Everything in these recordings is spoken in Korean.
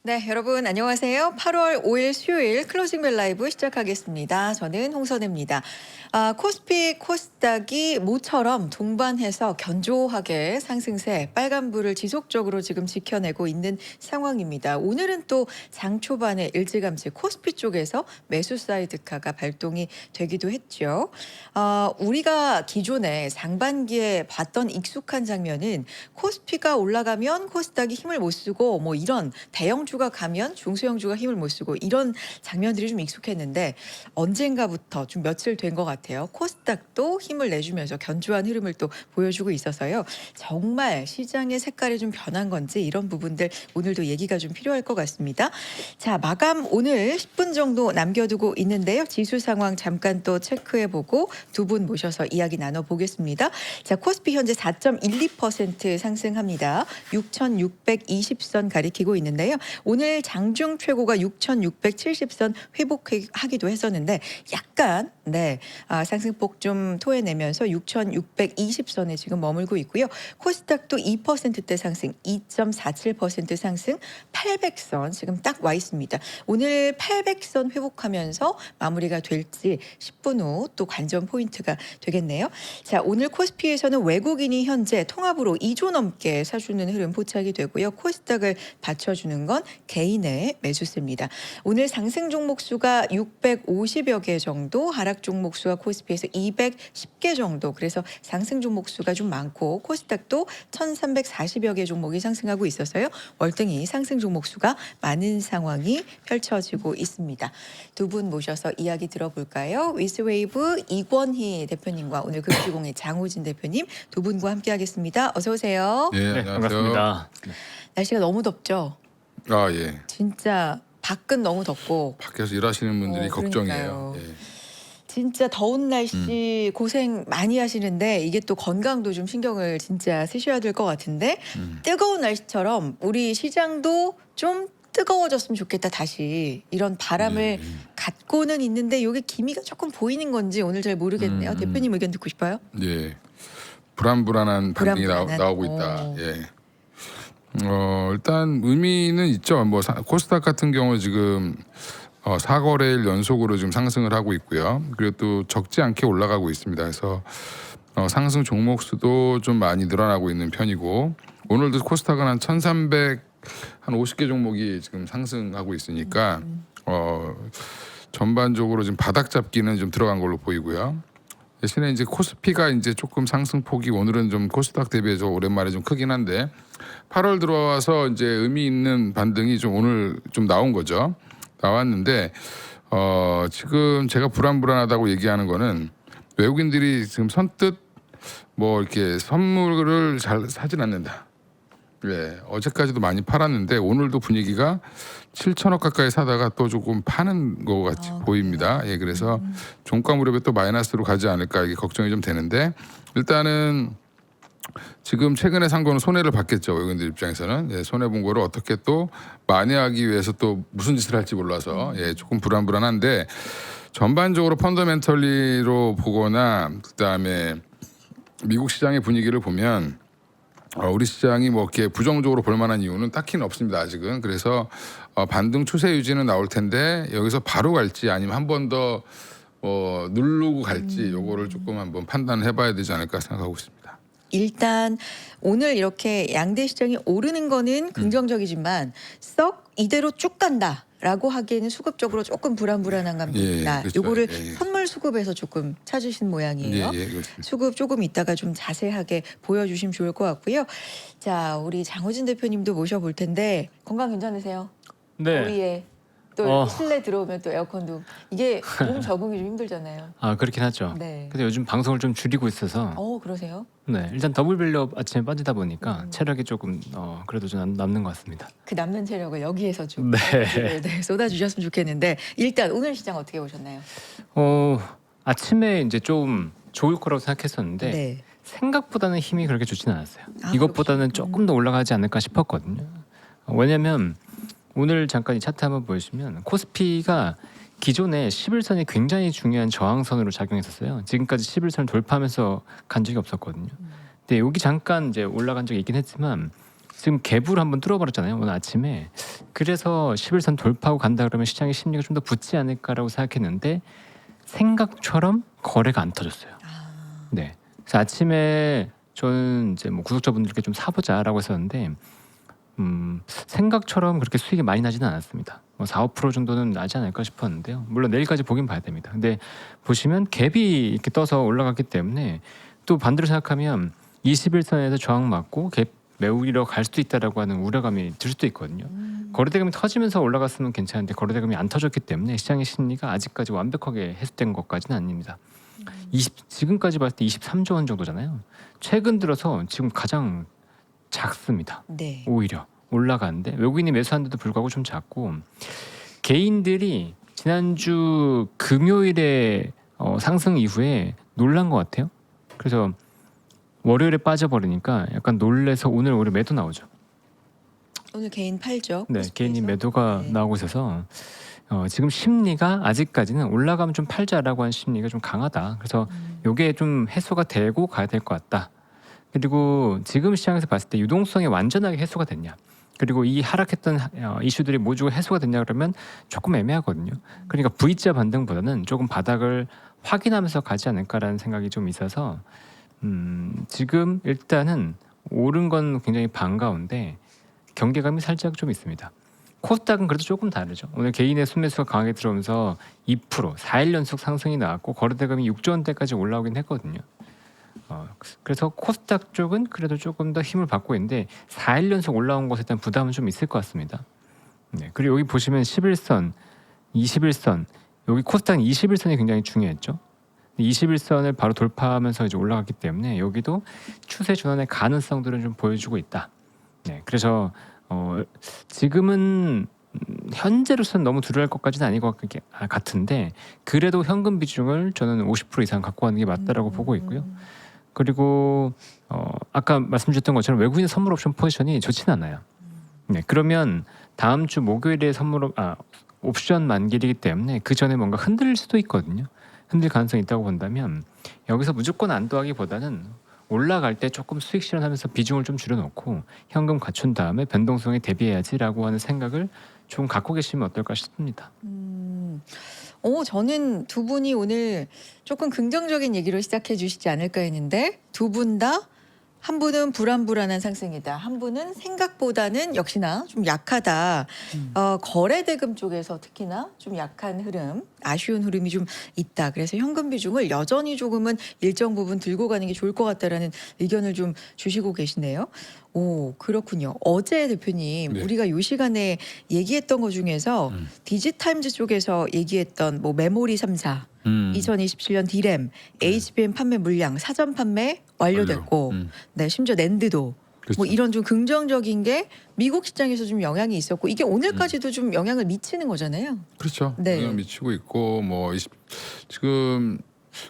네, 여러분 안녕하세요. 8월 5일 수요일 클로징벨 라이브 시작하겠습니다. 저는 홍선혜입니다. 코스피 코스닥이 모처럼 동반해서 견조하게 상승세 빨간불을 지속적으로 지금 지켜내고 있는 상황입니다. 오늘은 또 장 초반에 일찌감치 코스피 쪽에서 매수 사이드카가 발동이 되기도 했죠. 우리가 기존에 상반기에 봤던 익숙한 장면은 코스피가 올라가면 코스닥이 힘을 못 쓰고 뭐 이런 대형주가 가면 중소형주가 힘을 못 쓰고 이런 장면들이 좀 익숙했는데 언젠가부터 좀 며칠 된 것 같아요. 코스닥도 힘을 내주면서 견조한 흐름을 또 보여주고 있어서요. 정말 시장의 색깔이 좀 변한 건지 이런 부분들 오늘도 얘기가 좀 필요할 것 같습니다. 자, 마감 오늘 10분 정도 남겨두고 있는데요. 지수 상황 잠깐 또 체크해보고 두 분 모셔서 이야기 나눠보겠습니다. 자, 코스피 현재 4.12% 상승합니다. 6,620선 가리키고 있는데요. 오늘 장중 최고가 6,670선 회복하기도 했었는데 약간 상승폭 좀 토해내면서 6,620선에 지금 머물고 있고요. 코스닥도 2%대 상승, 2.47% 상승, 800선 지금 딱 와 있습니다. 오늘 800선 회복하면서 마무리가 될지 10분 후 또 관전 포인트가 되겠네요. 자, 오늘 코스피에서는 외국인이 현재 통합으로 2조 넘게 사주는 흐름 포착이 되고요. 코스닥을 받쳐주는 건 개인의 매수세입니다. 오늘 상승 종목 수가 650여 개 정도, 하락 종목 수가 코스피에서 210개 정도. 그래서 상승 종목 수가 좀 많고 코스닥도 1,340여 개 종목이 상승하고 있어서요. 월등히 상승 종목 수가 많은 상황이 펼쳐지고 있습니다. 두 분 모셔서 이야기 들어볼까요? 위스웨이브 이권희 대표님과 오늘 금주공의 장우진 대표님 두 분과 함께하겠습니다. 어서 오세요. 네, 네, 안녕하세요. 반갑습니다. 날씨가 너무 덥죠? 아, 예. 진짜 밖은 너무 덥고 밖에서 일하시는 분들이 걱정이에요. 그러니까요. 예. 진짜 더운 날씨 고생 많이 하시는데 이게 또 건강도 좀 신경을 진짜 쓰셔야 될 것 같은데 뜨거운 날씨처럼 우리 시장도 좀 뜨거워졌으면 좋겠다 다시 이런 바람을 갖고는 있는데 이게 기미가 조금 보이는 건지 오늘 잘 모르겠네요. 대표님 의견 듣고 싶어요. 예. 불안불안한 반응이 불안불안한. 나오고 있다. 오. 예. 일단 의미는 있죠. 뭐 코스닥 같은 경우 지금 4거래일 연속으로 지금 상승을 하고 있고요. 그리고 또 적지 않게 올라가고 있습니다. 그래서 상승 종목 수도 좀 많이 늘어나고 있는 편이고 오늘도 코스닥은 한 1,300 한 50개 종목이 지금 상승하고 있으니까 전반적으로 지금 바닥 잡기는 좀 들어간 걸로 보이고요. 대신에 이제 코스피가 이제 조금 상승폭이 오늘은 좀 코스닥 대비해서 오랜만에 좀 크긴 한데 8월 들어와서 이제 의미 있는 반등이 좀 오늘 좀 나온 거죠. 나왔는데 지금 제가 불안하다고 얘기하는 거는 외국인들이 지금 선뜻 뭐 이렇게 선물을 잘 사진 않는다. 예, 어제까지도 많이 팔았는데 오늘도 분위기가 7천억 가까이 사다가 또 조금 파는 것 같이 보입니다. 예, 그래서 종가 무렵에 또 마이너스로 가지 않을까 이게 걱정이 좀 되는데 일단은 지금 최근에 산 거는 손해를 봤겠죠. 외국인들 입장에서는 예, 손해 본 거를 어떻게 또 만회하기 위해서 또 무슨 짓을 할지 몰라서 예, 조금 불안한데 전반적으로 펀더멘털리로 보거나 그다음에 미국 시장의 분위기를 보면 우리 시장이 뭐 이렇게 부정적으로 볼 만한 이유는 딱히는 없습니다. 아직은. 그래서 반등 추세 유지는 나올 텐데 여기서 바로 갈지 아니면 한 번 더 누르고 갈지 요거를 조금 한번 판단해 봐야 되지 않을까 생각하고 있습니다. 일단 오늘 이렇게 양대 시장이 오르는 거는 긍정적이지만 썩 이대로 쭉 간다라고 하기에는 수급적으로 조금 불안한 감도 예, 있다. 그렇죠. 요거를 예, 예. 선물 수급에서 조금 찾으신 모양이에요. 예, 그렇습니다. 수급 조금 이따가 좀 자세하게 보여주시면 좋을 것 같고요. 자, 우리 장호진 대표님도 모셔볼 텐데 건강 괜찮으세요? 네. 더위에 또 실내 들어오면 또 에어컨도 이게 몸 적응이 좀 힘들잖아요. 아 그렇긴 하죠. 네. 근데 요즘 방송을 좀 줄이고 있어서 그러세요? 네 일단 더블밸류 아침에 빠지다 보니까 체력이 조금 그래도 좀 남는 것 같습니다. 그 남는 체력을 여기에서 좀 네. 쏟아주셨으면 좋겠는데 일단 오늘 시장 어떻게 보셨나요? 아침에 이제 좀 좋을 거라고 생각했었는데 네. 생각보다는 힘이 그렇게 좋지는 않았어요. 아, 이것보다는 조금 더 올라가지 않을까 싶었거든요. 왜냐하면 오늘 잠깐 이 차트 한번 보시면 코스피가 기존에 11선이 굉장히 중요한 저항선으로 작용했었어요. 지금까지 11선을 돌파하면서 간 적이 없었거든요. 근데 여기 잠깐 이제 올라간 적이 있긴 했지만 지금 갭을 한번 뚫어버렸잖아요 오늘 아침에. 그래서 11선 돌파하고 간다 그러면 시장의 심리가 좀 더 붙지 않을까라고 생각했는데 생각처럼 거래가 안 터졌어요. 네. 그래서 아침에 저는 이제 뭐 구독자분들께 좀 사보자라고 했었는데 생각처럼 그렇게 수익이 많이 나지는 않았습니다. 뭐 4, 5% 정도는 나지 않을까 싶었는데요. 물론 내일까지 보긴 봐야 됩니다. 근데 보시면 갭이 이렇게 떠서 올라갔기 때문에 또 반대로 생각하면 21선에서 저항 맞고 갭 메우기로 갈 수도 있다라고 하는 우려감이 들 수도 있거든요. 거래대금이 터지면서 올라갔으면 괜찮은데 거래대금이 안 터졌기 때문에 시장의 심리가 아직까지 완벽하게 해소된 것까지는 아닙니다. 지금까지 봤을 때 23조 원 정도잖아요. 최근 들어서 지금 가장 작습니다. 네. 오히려 올라가는데 외국인이 매수한데도 불구하고 좀 작고 개인들이 지난주 금요일에 상승 이후에 놀란 것 같아요. 그래서 월요일에 빠져버리니까 약간 놀래서 오히려 매도 나오죠. 오늘 개인 팔죠. 네, 코스피에서. 개인이 매도가 네. 나오고 있어서 지금 심리가 아직까지는 올라가면 좀 팔자라고 하는 심리가 좀 강하다. 그래서 이게 좀 해소가 되고 가야 될 것 같다. 그리고 지금 시장에서 봤을 때 유동성이 완전하게 해소가 됐냐. 그리고 이 하락했던 이슈들이 모두 해소가 됐냐 그러면 조금 애매하거든요. 그러니까 V자 반등보다는 조금 바닥을 확인하면서 가지 않을까라는 생각이 좀 있어서 지금 일단은 오른 건 굉장히 반가운데 경계감이 살짝 좀 있습니다. 코스닥은 그래도 조금 다르죠. 오늘 개인의 순매수가 강하게 들어오면서 2% 4일 연속 상승이 나왔고 거래대금이 6조 원대까지 올라오긴 했거든요. 그래서 코스닥 쪽은 그래도 조금 더 힘을 받고 있는데 4일 연속 올라온 것에 대한 부담은 좀 있을 것 같습니다. 네, 그리고 여기 보시면 11선, 21선 여기 코스닥은 21선이 굉장히 중요했죠. 21선을 바로 돌파하면서 이제 올라갔기 때문에 여기도 추세 전환의 가능성들은 좀 보여주고 있다. 네, 그래서 지금은 현재로서는 너무 두려울 것까지는 아닌 것 같은데 그래도 현금 비중을 저는 50% 이상 갖고 가는 게 맞다라고 보고 있고요. 그리고 아까 말씀드렸던 것처럼 외국인 선물 옵션 포지션이 좋지는 않아요. 네, 그러면 다음 주 목요일에 옵션 만기이기 때문에 그 전에 뭔가 흔들릴 수도 있거든요. 흔들 가능성이 있다고 본다면 여기서 무조건 안도하기보다는 올라갈 때 조금 수익 실현하면서 비중을 좀 줄여놓고 현금 갖춘 다음에 변동성에 대비해야지라고 하는 생각을 좀 갖고 계시면 어떨까 싶습니다. 저는 두 분이 오늘 조금 긍정적인 얘기로 시작해 주시지 않을까 했는데 두 분 다 한 분은 불안불안한 상승이다. 한 분은 생각보다는 역시나 좀 약하다. 거래 대금 쪽에서 특히나 좀 약한 흐름, 아쉬운 흐름이 좀 있다. 그래서 현금 비중을 여전히 조금은 일정 부분 들고 가는 게 좋을 것 같다라는 의견을 좀 주시고 계시네요. 오, 그렇군요. 어제 대표님, 네. 우리가 요 시간에 얘기했던 것 중에서 디지타임즈 쪽에서 얘기했던 뭐 메모리 3사 2027년 D램, HBM 판매 물량, 사전 판매 완료됐고, 네, 심지어 낸드도 그렇죠. 뭐 이런 좀 긍정적인 게 미국 시장에서 좀 영향이 있었고 이게 오늘까지도 좀 영향을 미치는 거잖아요. 그렇죠. 네. 영향 미치고 있고 지금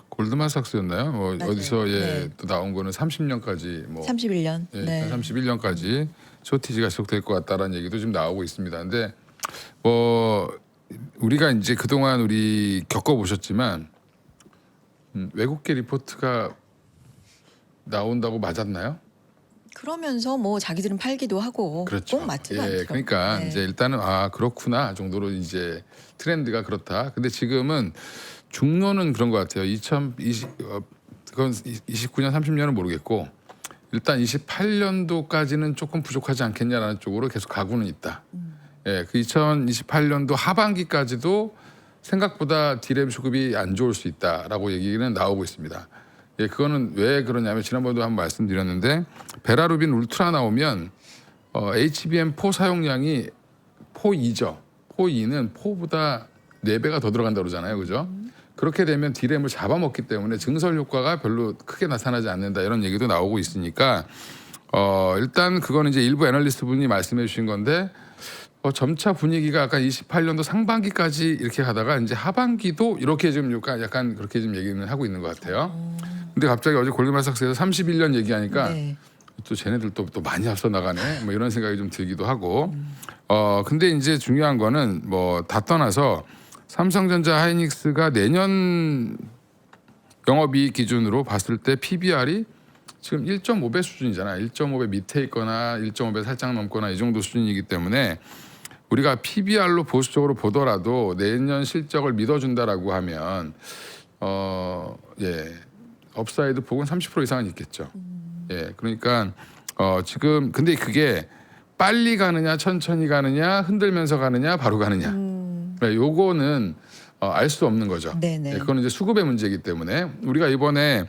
골드만삭스였나요? 뭐 맞아요. 어디서 네. 또 나온 거는 30년까지 31년. 예, 네. 31년까지 쇼티지가 지속될 것 같다라는 얘기도 좀 나오고 있습니다. 근데 뭐 우리가 이제 그동안 우리 겪어보셨지만 외국계 리포트가 나온다고 맞았나요? 그러면서 뭐 자기들은 팔기도 하고 그렇죠. 꼭 맞지가 않죠. 그러니까 네. 이제 일단은 그렇구나 정도로 이제 트렌드가 그렇다. 근데 지금은 중론은 그런 것 같아요. 29년 30년은 모르겠고 일단 28년도까지는 조금 부족하지 않겠냐라는 쪽으로 계속 가고는 있다. 예, 그 2028년도 하반기까지도 생각보다 D램 수급이 안 좋을 수 있다라고 얘기는 나오고 있습니다. 예, 그거는 왜 그러냐면 지난번에도 한번 말씀드렸는데 베라루빈 울트라 나오면 HBM4 사용량이 4.2죠. 4.2는 4보다 4배가 더 들어간다고 그러잖아요. 그죠? 그렇게 되면 D램을 잡아먹기 때문에 증설 효과가 별로 크게 나타나지 않는다 이런 얘기도 나오고 있으니까 일단 그거는 이제 일부 애널리스트 분이 말씀해 주신 건데 점차 분위기가 아까 28년도 상반기까지 이렇게 가다가 이제 하반기도 이렇게 좀 약간 그렇게 좀 얘기는 하고 있는 것 같아요. 근데 갑자기 어제 골드만삭스에서 31년 얘기하니까 네. 또 쟤네들 또 많이 앞서 나가네 뭐 이런 생각이 좀 들기도 하고 근데 이제 중요한 거는 뭐 다 떠나서 삼성전자 하이닉스가 내년 영업이익 기준으로 봤을 때 PBR이 지금 1.5배 수준이잖아. 1.5배 밑에 있거나 1.5배 살짝 넘거나 이 정도 수준이기 때문에 우리가 PBR로 보수적으로 보더라도 내년 실적을 믿어준다라고 하면 업사이드 폭은 30% 이상은 있겠죠. 예, 그러니까 지금 근데 그게 빨리 가느냐 천천히 가느냐 흔들면서 가느냐 바로 가느냐 요거는 알 수 없는 거죠. 네네. 예, 그건 이제 수급의 문제이기 때문에 우리가 이번에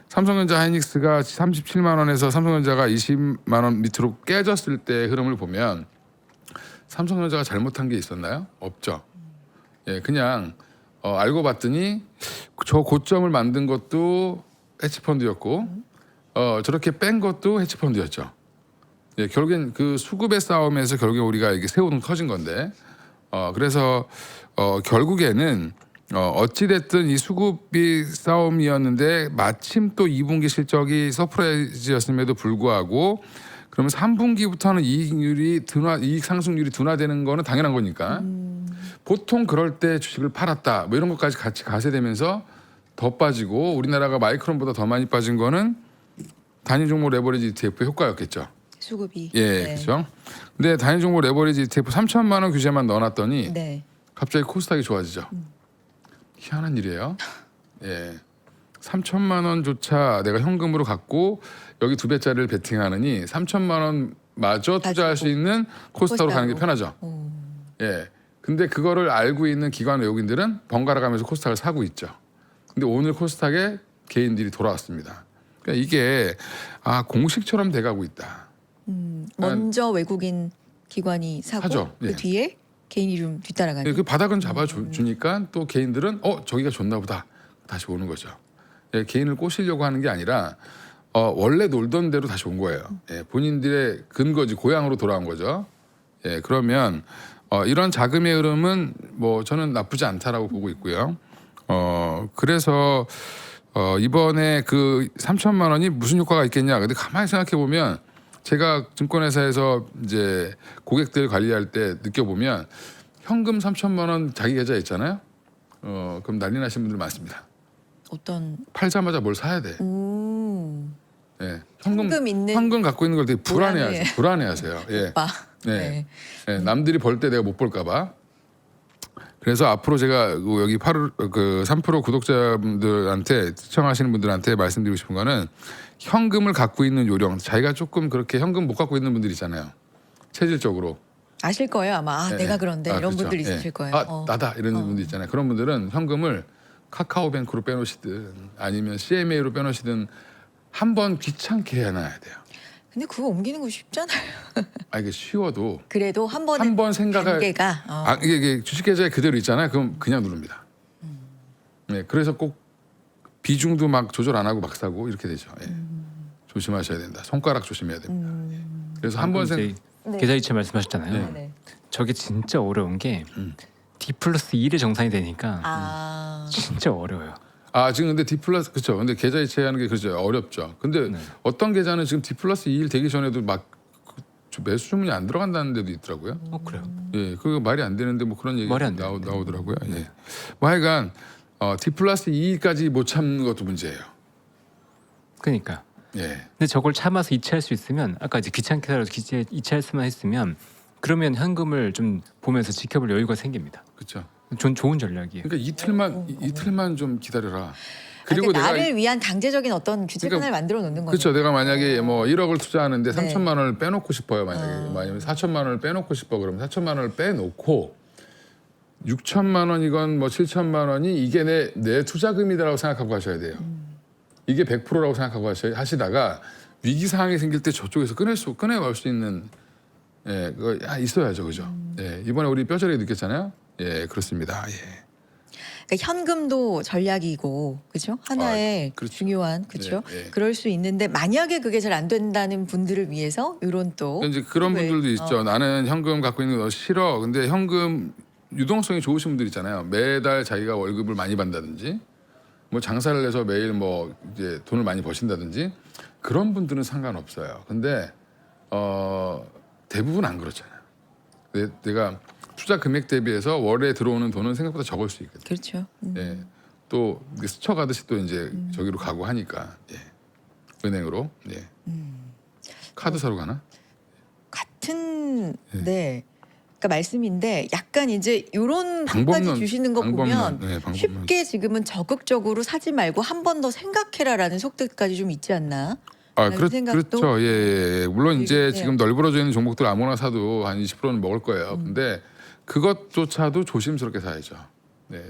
삼성전자 하이닉스가 37만 원에서 삼성전자가 20만 원 밑으로 깨졌을 때 흐름을 보면 삼성전자가 잘못한 게 있었나요? 없죠. 예, 그냥 알고 봤더니 저 고점을 만든 것도 헤지펀드였고 저렇게 뺀 것도 헤지펀드였죠. 예, 결국엔 그 수급의 싸움에서 결국에 우리가 이게 새우등 터진 건데 그래서 결국에는 어찌 됐든 이 수급이 싸움이었는데 마침 또 2분기 실적이 서프라이즈였음에도 불구하고 그러면 3분기부터는 이익 상승률이 둔화되는 거는 당연한 거니까 보통 그럴 때 주식을 팔았다 뭐 이런 것까지 같이 가세되면서 더 빠지고 우리나라가 마이크론보다 더 많이 빠진 거는 단위 종목 레버리지 ETF의 효과였겠죠. 수급이. 예, 그렇죠. 근데 단위 종목 레버리지 ETF 3천만 원 규제만 넣어놨더니 네. 갑자기 코스닥이 좋아지죠. 희한한 일이에요. 예, 3천만 원조차 내가 현금으로 갖고 여기 2배짜리를 베팅하느니 3천만 원마저 투자할 수 있는 코스닥으로 가는 게 편하죠. 예, 근데 그거를 알고 있는 기관 외국인들은 번갈아 가면서 코스닥을 사고 있죠. 근데 오늘 코스닥에 개인들이 돌아왔습니다. 그러니까 이게 공식처럼 돼가고 있다. 먼저 외국인 기관이 사고 사죠. 그 예. 뒤에 개인이 좀 뒤따라가는. 예, 그 바닥은 잡아주니까 또 개인들은 저기가 좋나 보다 다시 오는 거죠. 예, 개인을 꼬시려고 하는 게 아니라 원래 놀던 대로 다시 온 거예요. 예, 본인들의 근거지 고향으로 돌아온 거죠. 예, 그러면 이런 자금의 흐름은 뭐 저는 나쁘지 않다라고 보고 있고요. 그래서 이번에 그 3천만 원이 무슨 효과가 있겠냐. 근데 가만히 생각해 보면 제가 증권회사에서 이제 고객들 관리할 때 느껴보면 현금 3천만 원 자기 계좌에 있잖아요. 그럼 난리 나신 분들 많습니다. 어떤 팔자마자 뭘 사야 돼. 예, 현금 있는 현금 갖고 있는 걸 되게 불안해하세요. 예, 오빠. 네. 예, 남들이 벌 때 내가 못 볼까봐. 그래서 앞으로 제가 여기 3프로 구독자분들한테 시청하시는 분들한테 말씀드리고 싶은 거는 현금을 갖고 있는 요령. 자기가 조금 그렇게 현금 못 갖고 있는 분들 있잖아요. 체질적으로. 아실 거예요 아마. 예, 내가 그런데 이런 그렇죠. 분들 예. 있으실 거예요. 나다 이런 분들 있잖아요. 그런 분들은 현금을 카카오뱅크로 빼놓으시든 아니면 CMA로 빼놓으시든 한번 귀찮게 해놔야 돼요. 근데 그거 옮기는 거 쉽잖아요. 이게 쉬워도 그래도 한 번에 한 번 생각할 단계가 이게 주식 계좌에 그대로 있잖아요. 그럼 그냥 누릅니다. 네, 그래서 꼭 비중도 막 조절 안 하고 막 사고 이렇게 되죠. 예. 조심하셔야 된다. 손가락 조심해야 됩니다. 예. 그래서 한 번 이제 네. 계좌이체 말씀하셨잖아요. 네. 저게 진짜 어려운 게 D+1의 정상이 되니까 진짜 어려워요. 지금 근데 D 플러스 그렇죠. 근데 계좌 이체하는 게 그렇죠. 어렵죠. 근데 어떤 계좌는 지금 D 플러스 2일 되기 전에도 막 매수 주문이 안 들어간다는 데도 있더라고요. 그래요? 예, 그거 말이 안 되는데 뭐 그런 얘기 말이 안 나오더라고요. 예. 뭐 하여간 D 플러스 2까지 못 참는 것도 문제예요. 그러니까. 예. 근데 저걸 참아서 이체할 수 있으면 아까 이제 귀찮게 살아서 이체할 수만 했으면 그러면 현금을 좀 보면서 지켜볼 여유가 생깁니다. 그렇죠. 전 좋은 전략이에요. 그러니까 이틀만 좀 기다려라. 그리고 그러니까 내가 나를 위한 강제적인 어떤 규제권을 만들어 놓는 거죠. 그렇죠. 내가 만약에 뭐 1억을 투자하는데 네. 3천만 원을 빼놓고 싶어요. 만약에 아니면 4천만 원을 빼놓고 싶어 그러면 4천만 원을 빼놓고 6천만 원이건 뭐 7천만 원이 이게 내 투자금이다라고 생각하고 하셔야 돼요. 이게 100%라고 생각하고 하시다가 위기 상황이 생길 때 저쪽에서 꺼내올 수 있는 그거 있어야죠, 그죠? 예, 이번에 우리 뼈저리게 느꼈잖아요. 예, 그렇습니다. 예. 그러니까 현금도 전략이고, 그렇죠? 하나의 그렇죠. 중요한, 그렇죠? 예, 예. 그럴 수 있는데 만약에 그게 잘 안 된다는 분들을 위해서 이런 또 이제 그런 분들도 있죠. 나는 현금 갖고 있는 거 싫어. 근데 현금 유동성이 좋으신 분들 있잖아요. 매달 자기가 월급을 많이 받는다든지, 뭐 장사를 해서 매일 뭐 이제 돈을 많이 버신다든지 그런 분들은 상관없어요. 근데 대부분 안 그렇잖아요. 내가 투자 금액 대비해서 월에 들어오는 돈은 생각보다 적을 수 있거든요. 그렇죠. 예, 또 스쳐가듯이 또 이제 저기로 가고 하니까. 예. 은행으로. 예. 카드사로 가나? 같은 네. 네. 그러니까 말씀인데 약간 이제 요런 것까지 주시는 거 보면 네, 방법론. 쉽게 지금은 적극적으로 사지 말고 한 번 더 생각해라라는 속뜻까지 좀 있지 않나? 라는 생각도 그렇죠. 예, 예, 예. 물론 이제 들고요. 지금 널브러져 있는 종목들 아무나 사도 한 20%는 먹을 거예요. 근데 그것조차도 조심스럽게 사야죠. 네.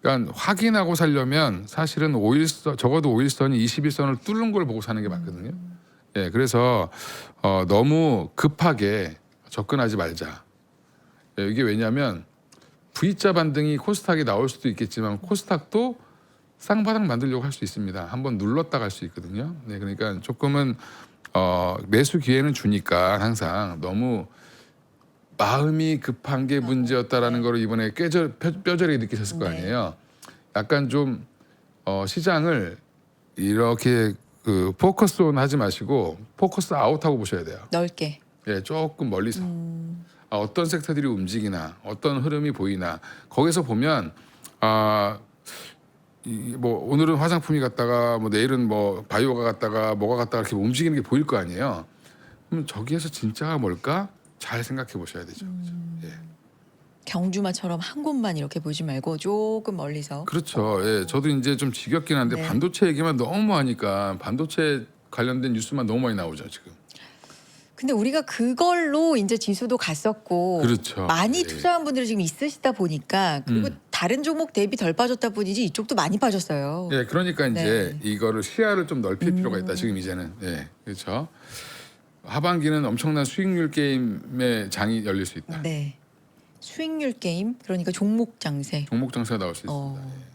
그러니까 확인하고 살려면 사실은 5일선 적어도 5일선이 21선을 뚫는 걸 보고 사는 게 맞거든요. 예, 그래서 너무 급하게 접근하지 말자. 예, 이게 왜냐하면 V자 반등이 코스닥에 나올 수도 있겠지만 코스닥도 쌍바닥 만들려고 할 수 있습니다. 한번 눌렀다 갈 수 있거든요. 네, 그러니까 조금은 매수 기회는 주니까 항상 너무 마음이 급한 게 문제였다라는 걸 이번에 뼈저리게 느끼셨을 거 네. 아니에요. 약간 좀 시장을 이렇게 그 포커스 온 하지 마시고 포커스 아웃하고 보셔야 돼요. 넓게. 예, 조금 멀리서 어떤 섹터들이 움직이나 어떤 흐름이 보이나 거기서 보면 뭐 오늘은 화장품이 갔다가 뭐 내일은 뭐 바이오가 갔다가 뭐가 갔다가 이렇게 움직이는 게 보일 거 아니에요. 그럼 저기에서 진짜가 뭘까 잘 생각해 보셔야 되죠. 그렇죠? 예. 경주마처럼 한 곳만 이렇게 보지 말고 조금 멀리서. 그렇죠. 예, 저도 이제 좀 지겹긴 한데 네. 반도체 얘기만 너무 하니까 반도체 관련된 뉴스만 너무 많이 나오죠 지금. 근데 우리가 그걸로 이제 지수도 갔었고 그렇죠. 많이 예. 투자한 분들이 지금 있으시다 보니까 그리고 다른 종목 대비 덜 빠졌다 뿐이지 이쪽도 많이 빠졌어요. 예, 그러니까 이제 네. 이거를 시야를 좀 넓힐 필요가 있다 지금 이제는. 예, 그렇죠. 하반기는 엄청난 수익률 게임의 장이 열릴 수 있다. 네. 수익률 게임 그러니까 종목 장세. 종목 장세가 나올 수 있습니다.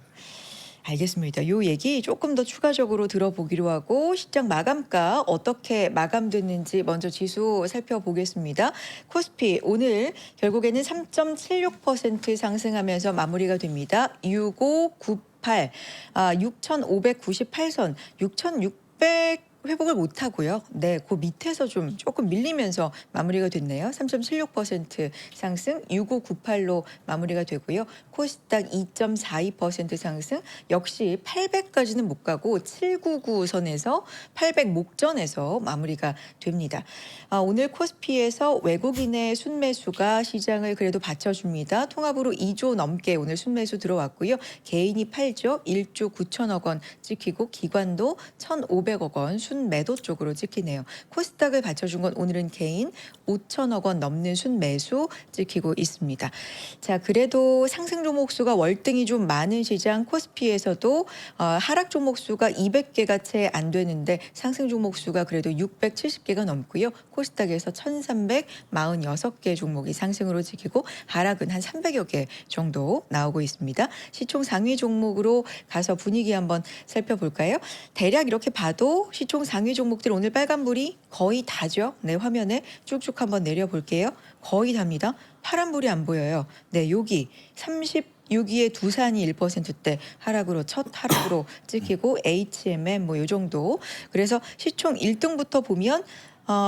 알겠습니다. 요 얘기 조금 더 추가적으로 들어보기로 하고 시장 마감가 어떻게 마감됐는지 먼저 지수 살펴보겠습니다. 코스피 오늘 결국에는 3.76% 상승하면서 마무리가 됩니다. 6598, 6,598선, 6,600 회복을 못 하고요. 네, 그 밑에서 좀 조금 밀리면서 마무리가 됐네요. 3.76% 상승 6598로 마무리가 되고요. 코스닥 2.42% 상승 역시 800까지는 못 가고 799선에서 800 목전에서 마무리가 됩니다. 오늘 코스피에서 외국인의 순매수가 시장을 그래도 받쳐줍니다. 통합으로 2조 넘게 오늘 순매수 들어왔고요. 개인이 8조 1조 9천억 원 찍히고 기관도 1,500억 원 순매도 쪽으로 찍히네요. 코스닥을 받쳐준 건 오늘은 개인 5천억 원 넘는 순매수 찍히고 있습니다. 자, 그래도 상승 종목 수가 월등히 좀 많은 시장 코스피에서도 하락 종목 수가 200개가 채 안 되는데 상승 종목 수가 그래도 670개가 넘고요. 코스닥에서 1,346개 종목이 상승으로 찍히고 하락은 한 300여 개 정도 나오고 있습니다. 시총 상위 종목으로 가서 분위기 한번 살펴볼까요? 대략 이렇게 봐도 시총 상위 종목들 오늘 빨간불이 거의 다죠. 네, 화면에 쭉쭉 한번 내려볼게요. 거의 답니다. 파란불이 안 보여요. 네, 여기 36위의 두산이 1%대 하락으로 첫 하락으로 찍히고 HMM 뭐 요 정도. 그래서 시총 1등부터 보면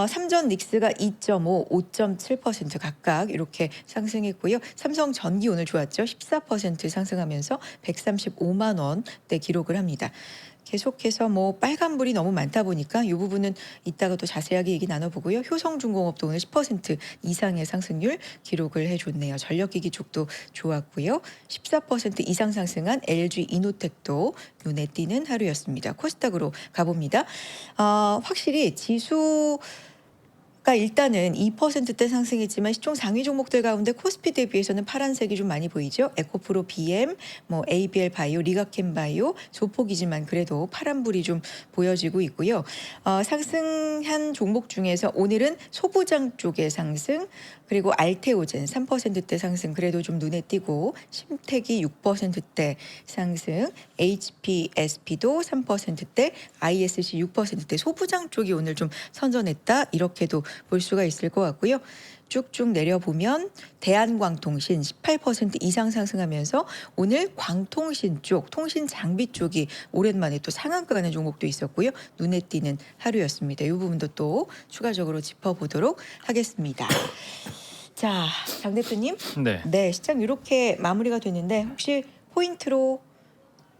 삼전 닉스가 2.5, 5.7% 각각 이렇게 상승했고요. 삼성전기 오늘 좋았죠. 14% 상승하면서 135만 원대 기록을 합니다. 계속해서 뭐 빨간불이 너무 많다 보니까 이 부분은 이따가 또 자세하게 얘기 나눠보고요. 효성중공업도 오늘 10% 이상의 상승률 기록을 해줬네요. 전력기기 쪽도 좋았고요. 14% 이상 상승한 LG 이노텍도 눈에 띄는 하루였습니다. 코스닥으로 가봅니다. 확실히 지수 일단은 2%대 상승했지만 시총 상위 종목들 가운데 코스피 대비해서는 파란색이 좀 많이 보이죠. 에코프로 BM, 뭐 ABL 바이오, 리가캠 바이오 소폭이지만 그래도 파란불이 좀 보여지고 있고요. 상승한 종목 중에서 오늘은 소부장 쪽의 상승 그리고 알테오젠 3%대 상승 그래도 좀 눈에 띄고 심택이 6%대 상승 HPSP도 3%대 ISC 6%대 소부장 쪽이 오늘 좀 선전했다 이렇게도 볼 수가 있을 것 같고요. 쭉쭉 내려보면 대한광통신 18% 이상 상승하면서 오늘 광통신 쪽, 통신 장비 쪽이 오랜만에 또 상한가 가는 종목도 있었고요. 눈에 띄는 하루였습니다. 이 부분도 또 추가적으로 짚어보도록 하겠습니다. 자, 장 대표님. 네. 네, 시장 이렇게 마무리가 됐는데 혹시 포인트로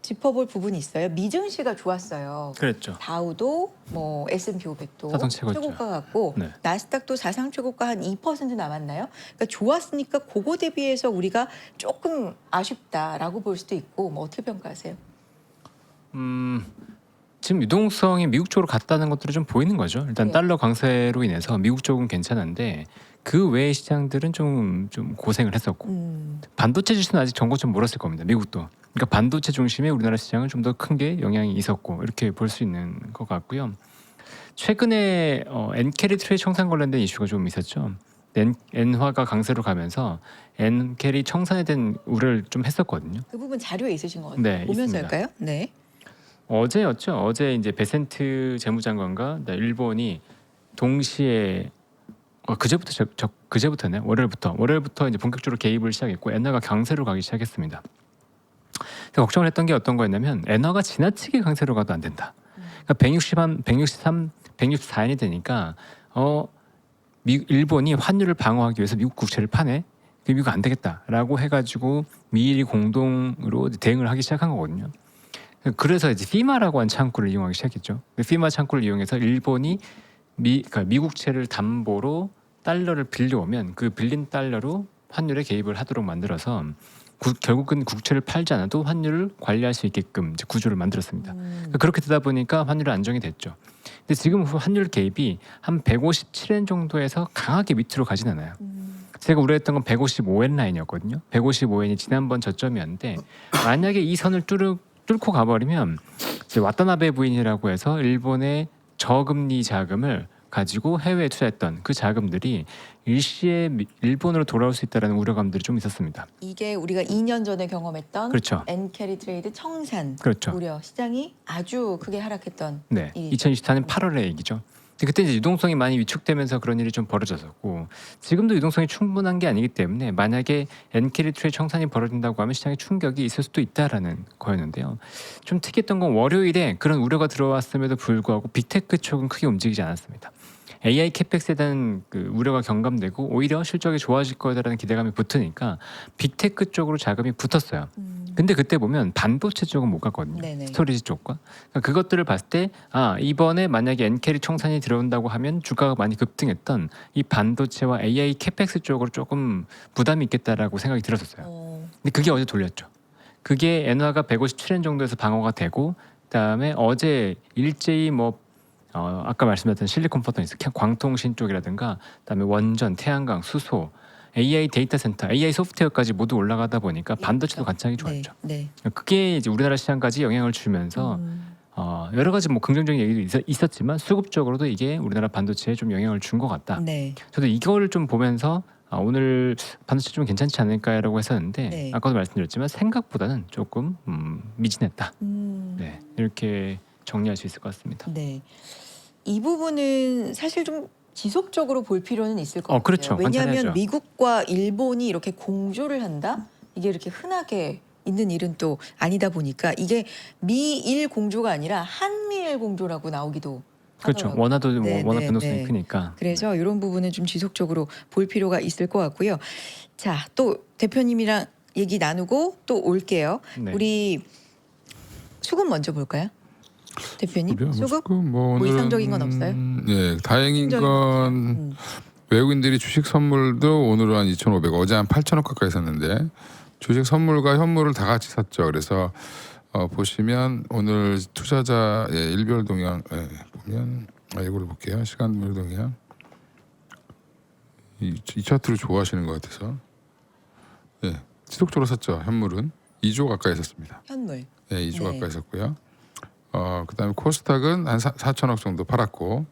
짚어볼 부분이 있어요. 미증시가 좋았어요. 그랬죠. 다우도 뭐 S&P 500도 사상 최고였죠. 최고가 같고 네. 나스닥도 사상 최고가 한 2% 남았나요? 그러니까 좋았으니까 그거 대비해서 우리가 조금 아쉽다라고 볼 수도 있고 뭐 어떻게 평가하세요? 지금 유동성이 미국 쪽으로 갔다는 것들이 좀 보이는 거죠. 일단 네. 달러 강세로 인해서 미국 쪽은 괜찮은데 그 외의 시장들은 좀 고생을 했었고 반도체 지수는 아직 정고 좀 멀었을 겁니다. 미국도. 그러니까 반도체 중심의 우리나라 시장은 좀 더 큰 게 영향이 있었고 이렇게 볼 수 있는 것 같고요. 최근에 엔캐리 트레이 청산 관련된 이슈가 좀 있었죠. 엔화가 강세로 가면서 엔캐리 청산에 대한 우려를 좀 했었거든요. 그 부분 자료에 있으신 것 같아요. 네, 보면서 있습니다. 할까요? 네. 어제였죠. 어제 이제 베센트 재무장관과 일본이 동시에 그제부터네. 월요일부터 이제 본격적으로 개입을 시작했고 엔화가 강세로 가기 시작했습니다. 그래서 걱정을 했던 게 어떤 거였냐면 엔화가 지나치게 강세로 가도 안 된다. 그러니까 163, 164엔이 되니까 일본이 환율을 방어하기 위해서 미국 국채를 파네. 그 미국 안 되겠다라고 해가지고 미일이 공동으로 대응을 하기 시작한 거거든요. 그래서 이제 피마라고 하는 창구를 이용하기 시작했죠. 피마 창구를 이용해서 일본이 그러니까 미국채를 담보로 달러를 빌려오면 그 빌린 달러로 환율에 개입을 하도록 만들어서 결국은 국채를 팔지 않아도 환율을 관리할 수 있게끔 이제 구조를 만들었습니다. 그렇게 되다 보니까 환율이 안정이 됐죠. 근데 지금 환율 개입이 한 157엔 정도에서 강하게 밑으로 가진 않아요. 제가 우려했던 건 155엔 라인이었거든요. 155엔이 지난번 저점이었는데 만약에 이 선을 뚫고 가버리면 이제 와타나베 부인이라고 해서 일본의 저금리 자금을 가지고 해외에 투자했던 그 자금들이 일시에 일본으로 돌아올 수 있다는 우려감들이 좀 있었습니다. 이게 우리가 2년 전에 경험했던 그렇죠. 엔캐리 트레이드 청산 그렇죠. 우려 시장이 아주 크게 하락했던 네, 일이죠. 2024년 8월의 얘기죠. 근데 그때 이제 유동성이 많이 위축되면서 그런 일이 좀 벌어졌었고 지금도 유동성이 충분한 게 아니기 때문에 만약에 엔캐리 트레이 청산이 벌어진다고 하면 시장에 충격이 있을 수도 있다라는 거였는데요. 좀 특이했던 건 월요일에 그런 우려가 들어왔음에도 불구하고 빅테크 쪽은 크게 움직이지 않았습니다. AI 캐펙스에 대한 그 우려가 경감되고 오히려 실적이 좋아질 거다라는 기대감이 붙으니까 빅테크 쪽으로 자금이 붙었어요. 근데 그때 보면 반도체 쪽은 못 갔거든요. 네네. 스토리지 쪽과 그러니까 그것들을 봤을 때 이번에 만약에 엔캐리 청산이 들어온다고 하면 주가가 많이 급등했던 이 반도체와 AI 캐펙스 쪽으로 조금 부담이 있겠다라고 생각이 들었었어요. 근데 그게 어제 돌렸죠. 그게 엔화가 157엔 정도에서 방어가 되고 그다음에 어제 일제히 아까 말씀드렸던 실리콘 포토니스, 광통신 쪽이라든가 그다음에 원전, 태양광, 수소, AI 데이터 센터, AI 소프트웨어까지 모두 올라가다 보니까 반도체도 관창이 좋았죠. 네. 그게 이제 우리나라 시장까지 영향을 주면서 여러 가지 긍정적인 얘기도 있었지만 수급적으로도 이게 우리나라 반도체에 좀 영향을 준 것 같다. 네. 저도 이거를 좀 보면서 오늘 반도체 좀 괜찮지 않을까라고 했었는데 네. 아까도 말씀드렸지만 생각보다는 조금 미진했다. 음. 네, 이렇게 정리할 수 있을 것 같습니다. 네. 이 부분은 사실 좀 지속적으로 볼 필요는 있을 것 같아요. 그렇죠. 왜냐하면 관찰해야죠. 미국과 일본이 이렇게 공조를 한다? 이게 이렇게 흔하게 있는 일은 또 아니다 보니까 이게 미일 공조가 아니라 한미일 공조라고 나오기도 그렇죠. 하더라고요. 원화도 네, 워낙 네, 변동성이 네. 크니까. 그래서 이런 부분은 좀 지속적으로 볼 필요가 있을 것 같고요. 자, 또 대표님이랑 얘기 나누고 또 올게요. 네. 우리 수급 먼저 볼까요? 대표님, 그래요. 수급? 뭐 오늘은, 이상적인 건 없어요? 네, 다행인 건 외국인들이 주식 선물도 오늘은 한 2,500, 어제 한 8,000억 가까이 샀는데 주식 선물과 현물을 다 같이 샀죠. 그래서 보시면 오늘 투자자의 일별 동향 보면 이걸 볼게요. 시간별 동향 이 차트를 좋아하시는 것 같아서 지속적으로 샀죠. 현물은 2조 가까이 샀습니다. 현물. 네, 2조 네. 가까이 샀고요. 그다음에 코스닥은 한 4천억 정도 팔았고,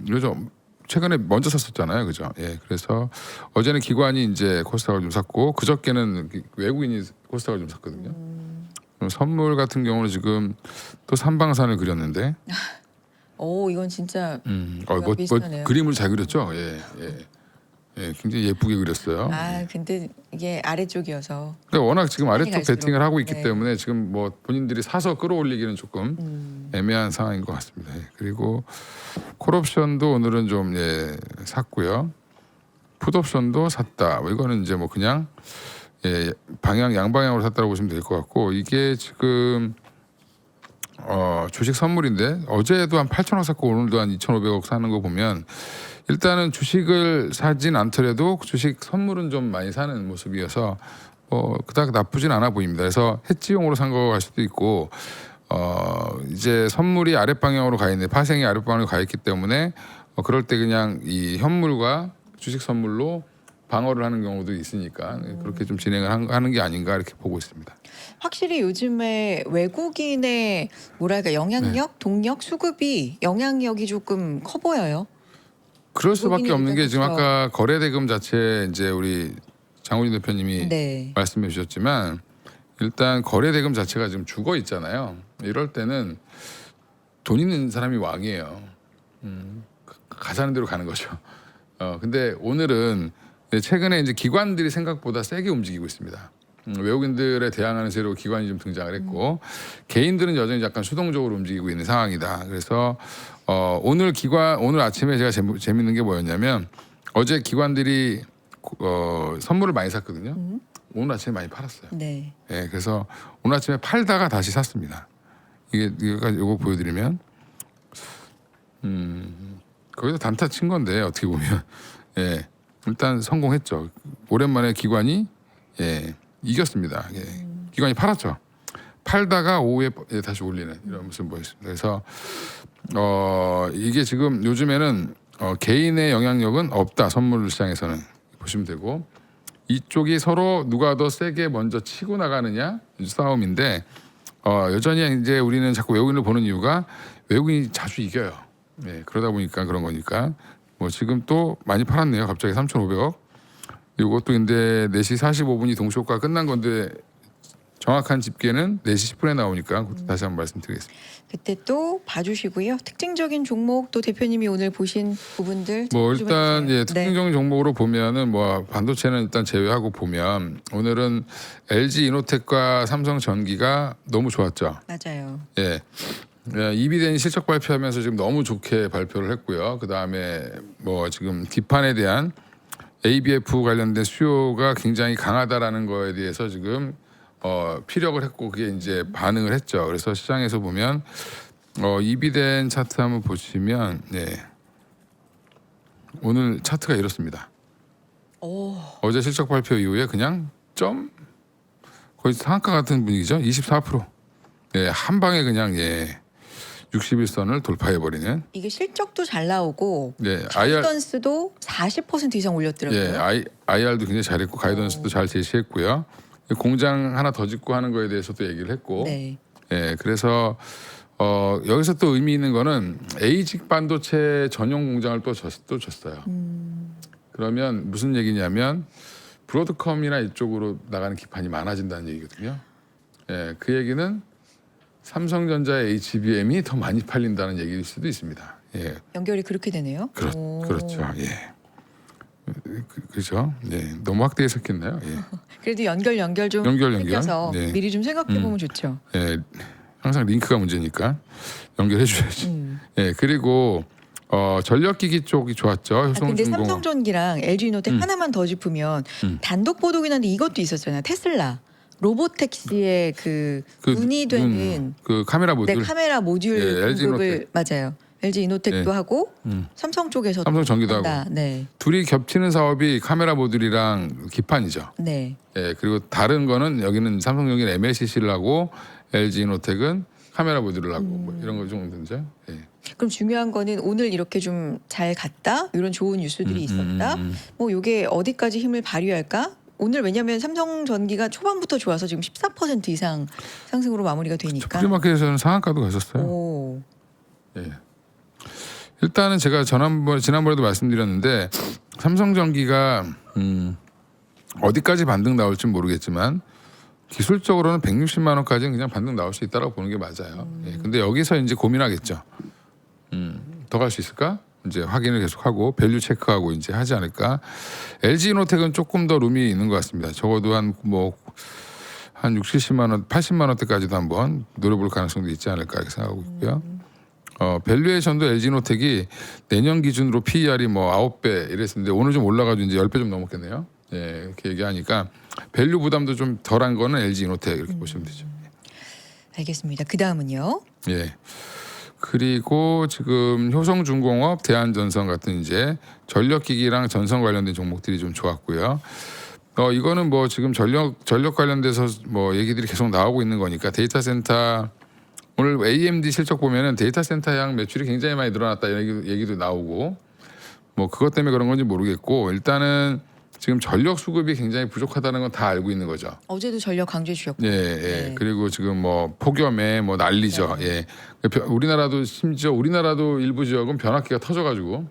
요즘 최근에 먼저 샀었잖아요, 그죠? 예, 그래서 어제는 기관이 이제 코스닥을 좀 샀고, 그저께는 외국인이 코스닥을 좀 샀거든요. 그럼 선물 같은 경우는 지금 또 삼방산을 그렸는데, 오, 이건 진짜 뭐 비슷하네요. 그림을 잘 그렸죠? 예, 굉장히 예쁘게 그렸어요. 근데 이게 아래쪽이어서 그러니까 워낙 지금 아래쪽 갈수록. 베팅을 하고 있기 네. 때문에 지금 뭐 본인들이 사서 끌어올리기는 조금 애매한 상황인 것 같습니다. 예. 그리고 콜옵션도 오늘은 좀 샀고요. 풋옵션도 샀다. 이거는 이제 뭐 그냥 예, 양방향으로 샀다고 보시면 될 것 같고 이게 지금 주식 선물인데 어제도 한 8천억 샀고 오늘도 한 2,500억 사는 거 보면 일단은 주식을 사진 않더라도 주식 선물은 좀 많이 사는 모습이어서 그닥 나쁘진 않아 보입니다. 그래서 해지용으로 산 거 갈 수도 있고 이제 선물이 아랫방향으로 가 있는데 파생이 아랫방향으로 가 있기 때문에 그럴 때 그냥 이 현물과 주식 선물로 방어를 하는 경우도 있으니까 그렇게 좀 진행을 하는 게 아닌가 이렇게 보고 있습니다. 확실히 요즘에 외국인의 뭐랄까 영향력, 동력, 수급이 영향력이 조금 커 보여요. 그럴 수밖에 없는 게 지금 그렇죠. 아까 거래대금 자체 이제 우리 장훈희 대표님이 네. 말씀해 주셨지만 일단 거래대금 자체가 지금 죽어 있잖아요. 이럴 때는 돈 있는 사람이 왕이에요. 가자는 대로 가는 거죠. 근데 오늘은 최근에 이제 기관들이 생각보다 세게 움직이고 있습니다. 외국인들에 대항하는 새로 기관이 좀 등장을 했고 개인들은 여전히 약간 수동적으로 움직이고 있는 상황이다. 그래서 오늘 아침에 제가 재밌는 게 뭐였냐면 어제 기관들이 선물을 많이 샀거든요. 오늘 아침에 많이 팔았어요. 네. 예, 그래서 오늘 아침에 팔다가 다시 샀습니다. 이거 보여드리면 거기서 단타 친 건데 어떻게 보면 예, 일단 성공했죠. 오랜만에 기관이 이겼습니다. 예, 기관이 팔았죠. 팔다가 오후에 다시 올리는 이런 모습을 보였습니다. 그래서 이게 지금 요즘에는 개인의 영향력은 없다. 선물 시장에서는 보시면 되고 이쪽이 서로 누가 더 세게 먼저 치고 나가느냐 싸움인데 여전히 이제 우리는 자꾸 외국인을 보는 이유가 외국인이 자주 이겨요. 예, 그러다 보니까 그런 거니까 뭐 지금 또 많이 팔았네요. 갑자기 3,500억. 이것도 근데 4시 45분이 동시효과 끝난 건데 정확한 집계는 4시 10분에 나오니까 그것도 다시 한번 말씀드리겠습니다. 그때 또 봐주시고요. 특징적인 종목 또 대표님이 오늘 보신 부분들 뭐 좀 일단 해주세요. 예, 특징적인 종목으로 보면은 뭐 반도체는 일단 제외하고 보면 오늘은 LG 이노텍과 삼성전기가 너무 좋았죠. 맞아요. 예. 이비덴이 실적 발표하면서 지금 너무 좋게 발표를 했고요. 그 다음에 뭐 지금 기판에 대한 ABF 관련된 수요가 굉장히 강하다라는 거에 대해서 지금 피력을 했고 그게 이제 반응을 했죠. 그래서 시장에서 보면 이비덴 차트 한번 보시면 오늘 차트가 이렇습니다. 오, 어제 실적 발표 이후에 그냥 거의 상한가 같은 분위기죠. 24%. 예, 한 방에 그냥 61선을 돌파해 버리는. 이게 실적도 잘 나오고 네, 가이던스도 40% 이상 올렸더라고요. 예, IR도 굉장히 잘했고 가이던스도 잘 제시했고요. 공장 하나 더 짓고 하는 거에 대해서도 얘기를 했고. 네. 예, 그래서 여기서 또 의미 있는 거는 에이직 반도체 전용 공장을 또 줬어요. 그러면 무슨 얘기냐면 브로드컴이나 이쪽으로 나가는 기판이 많아진다는 얘기거든요. 예, 그 얘기는 삼성전자의 HBM이 더 많이 팔린다는 얘기일 수도 있습니다. 예, 연결이 그렇게 되네요. 오. 그렇죠. 예, 그렇죠. 예, 너무 확대해석했나요? 예, 그래도 연결 좀 연결. 해서 네. 미리 좀 생각해 보면 좋죠. 예, 항상 링크가 문제니까 연결해 줘야지. 예, 그리고 전력기기 쪽이 좋았죠. 근데 효성중공. 삼성전기랑 LG이노텍 하나만 더 짚으면 단독 보도긴 한데 이것도 있었잖아요. 테슬라 로보택시의 그 운이되는 그 카메라 모듈. 카메라 모듈 예, LG 공급을 맞아요. LG 이노텍도 하고 삼성 쪽에서도 삼성전기도 한다. 하고. 네. 둘이 겹치는 사업이 카메라 모듈이랑 기판이죠. 네. 예, 그리고 다른 거는 여기는 삼성전기는 MLCC를 하고 LG 이노텍은 카메라 모듈을 하고 뭐 이런 거 정도인데. 예. 그럼 중요한 거는 오늘 이렇게 좀 잘 갔다. 이런 좋은 뉴스들이 있었다. 뭐 요게 어디까지 힘을 발휘할까? 오늘 왜냐하면 삼성전기가 초반부터 좋아서 지금 14% 이상 상승으로 마무리가 되니까. 프리마켓에서는 상한가도 갔었어요. 오. 예. 일단은 제가 지난번에도 말씀드렸는데 삼성전기가 어디까지 반등 나올지 모르겠지만 기술적으로는 160만 원까지는 그냥 반등 나올 수 있다고 보는 게 맞아요. 예. 근데 여기서 이제 고민하겠죠. 더 갈 수 있을까? 이제 확인을 계속하고 밸류 체크하고 이제 하지 않을까. LG 이노텍은 조금 더 룸이 있는 것 같습니다. 적어도 한 60, 70만 원, 80만 원대까지도 한번 노려볼 가능성도 있지 않을까 이렇게 생각하고 있고요. 밸류에이션도 LG 이노텍이 내년 기준으로 PER이 뭐 9배 이랬었는데 오늘 좀 올라가지고 이제 10배 좀 넘었겠네요. 이렇게 얘기하니까 밸류 부담도 좀 덜한 거는 LG 이노텍 이렇게 보시면 되죠. 알겠습니다. 그 다음은요. 예. 그리고 지금 효성중공업, 대한전선 같은 이제 전력기기랑 전선 관련된 종목들이 좀 좋았고요. 이거는 뭐 지금 전력 관련돼서 뭐 얘기들이 계속 나오고 있는 거니까 데이터 센터 오늘 AMD 실적 보면은 데이터 센터 향 매출이 굉장히 많이 늘어났다 이런 얘기도 나오고 뭐 그것 때문에 그런 건지 모르겠고 일단은 지금 전력 수급이 굉장히 부족하다는 건 다 알고 있는 거죠. 어제도 전력 강조해 주셨고. 예, 네. 그리고 지금 뭐 폭염에 뭐 난리죠. 예. 우리나라도 심지어 우리나라도 일부 지역은 변압기가 터져가지고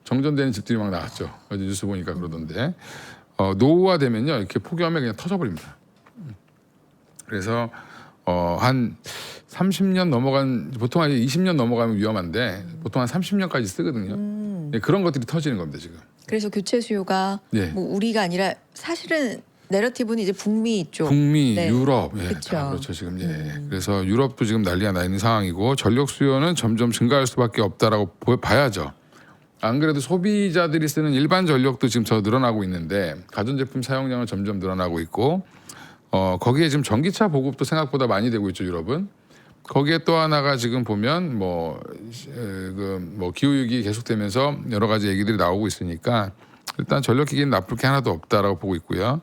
정전되는 집들이 막 나왔죠. 어제 뉴스 보니까 그러던데 노후화되면요 이렇게 폭염에 그냥 터져버립니다. 그래서 한 30년 넘어간 보통 한 20년 넘어가면 위험한데 보통 한 30년까지 쓰거든요. 예, 그런 것들이 터지는 겁니다 지금. 그래서 교체 수요가 예. 뭐 우리가 아니라 사실은 내러티브는 이제 북미 쪽. 북미, 네. 유럽, 그쵸. 다 그렇죠 지금. 그래서 유럽도 지금 난리가 나 있는 상황이고 전력 수요는 점점 증가할 수밖에 없다라고 봐야죠. 안 그래도 소비자들이 쓰는 일반 전력도 지금 더 늘어나고 있는데 가전제품 사용량은 점점 늘어나고 있고 거기에 지금 전기차 보급도 생각보다 많이 되고 있죠 유럽은. 거기에 또 하나가 지금 보면 뭐 기후위기 계속되면서 여러 가지 얘기들이 나오고 있으니까 일단 전력기기는 나쁠 게 하나도 없다라고 보고 있고요.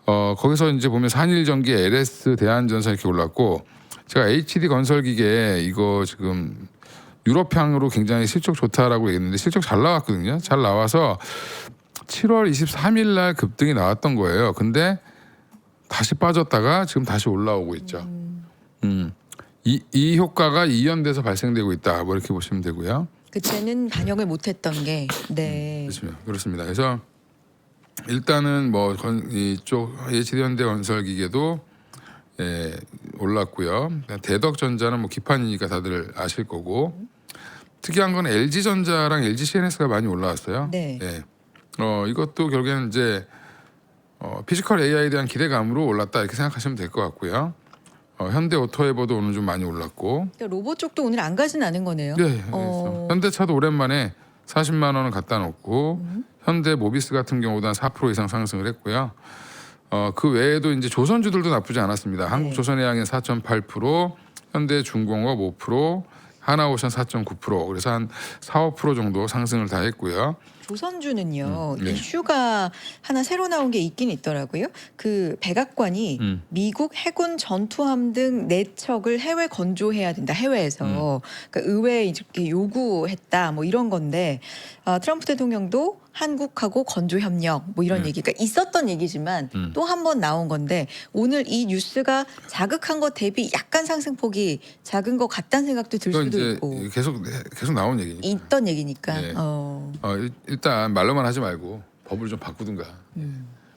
거기서 이제 보면 한일전기, LS, 대한전선 이렇게 올랐고 제가 HD 건설기계 이거 지금 유럽향으로 굉장히 실적 좋다라고 얘기했는데 실적 잘 나왔거든요. 잘 나와서 7월 23일 날 급등이 나왔던 거예요. 근데 다시 빠졌다가 지금 다시 올라오고 있죠. 이 효과가 이연돼서 발생되고 있다. 뭐 이렇게 보시면 되고요. 그때는 반영을 못했던 게. 네. 그렇습니다. 그래서 일단은 뭐 이쪽 HD현대 건설기계도 올랐고요. 대덕전자는 뭐 기판이니까 다들 아실 거고 특이한 건 LG전자랑 LGCNS가 많이 올라왔어요. 네. 이것도 결국에는 이제 피지컬 AI에 대한 기대감으로 올랐다 이렇게 생각하시면 될 것 같고요. 현대오토에버도 오늘 좀 많이 올랐고. 그러니까 로봇 쪽도 오늘 안 가진 않은 거네요. 네. 현대차도 오랜만에 40만 원을 갖다 놓고 현대모비스 같은 경우도 한 4% 이상 상승을 했고요. 그 외에도 이제 조선주들도 나쁘지 않았습니다. 한국조선해양의 4.8%, 현대중공업 5%, 하나오션 4.9%. 그래서 한 4, 5% 정도 상승을 다 했고요. 조선주는요. 네. 이슈가 하나 새로 나온 게 있긴 있더라고요. 그 백악관이 미국 해군 전투함 등 4척을 해외 건조해야 된다. 해외에서 그러니까 의회에 이렇게 요구했다. 뭐 이런 건데 트럼프 대통령도 한국하고 건조 협력 뭐 이런 얘기가 있었던 얘기지만 또 한 번 나온 건데 오늘 이 뉴스가 자극한 것 대비 약간 상승폭이 작은 것 같다는 생각도 들 수도 이제 있고 계속 나온 얘기니까. 있던 얘기니까. 네. 일단 말로만 하지 말고 법을 좀 바꾸든가.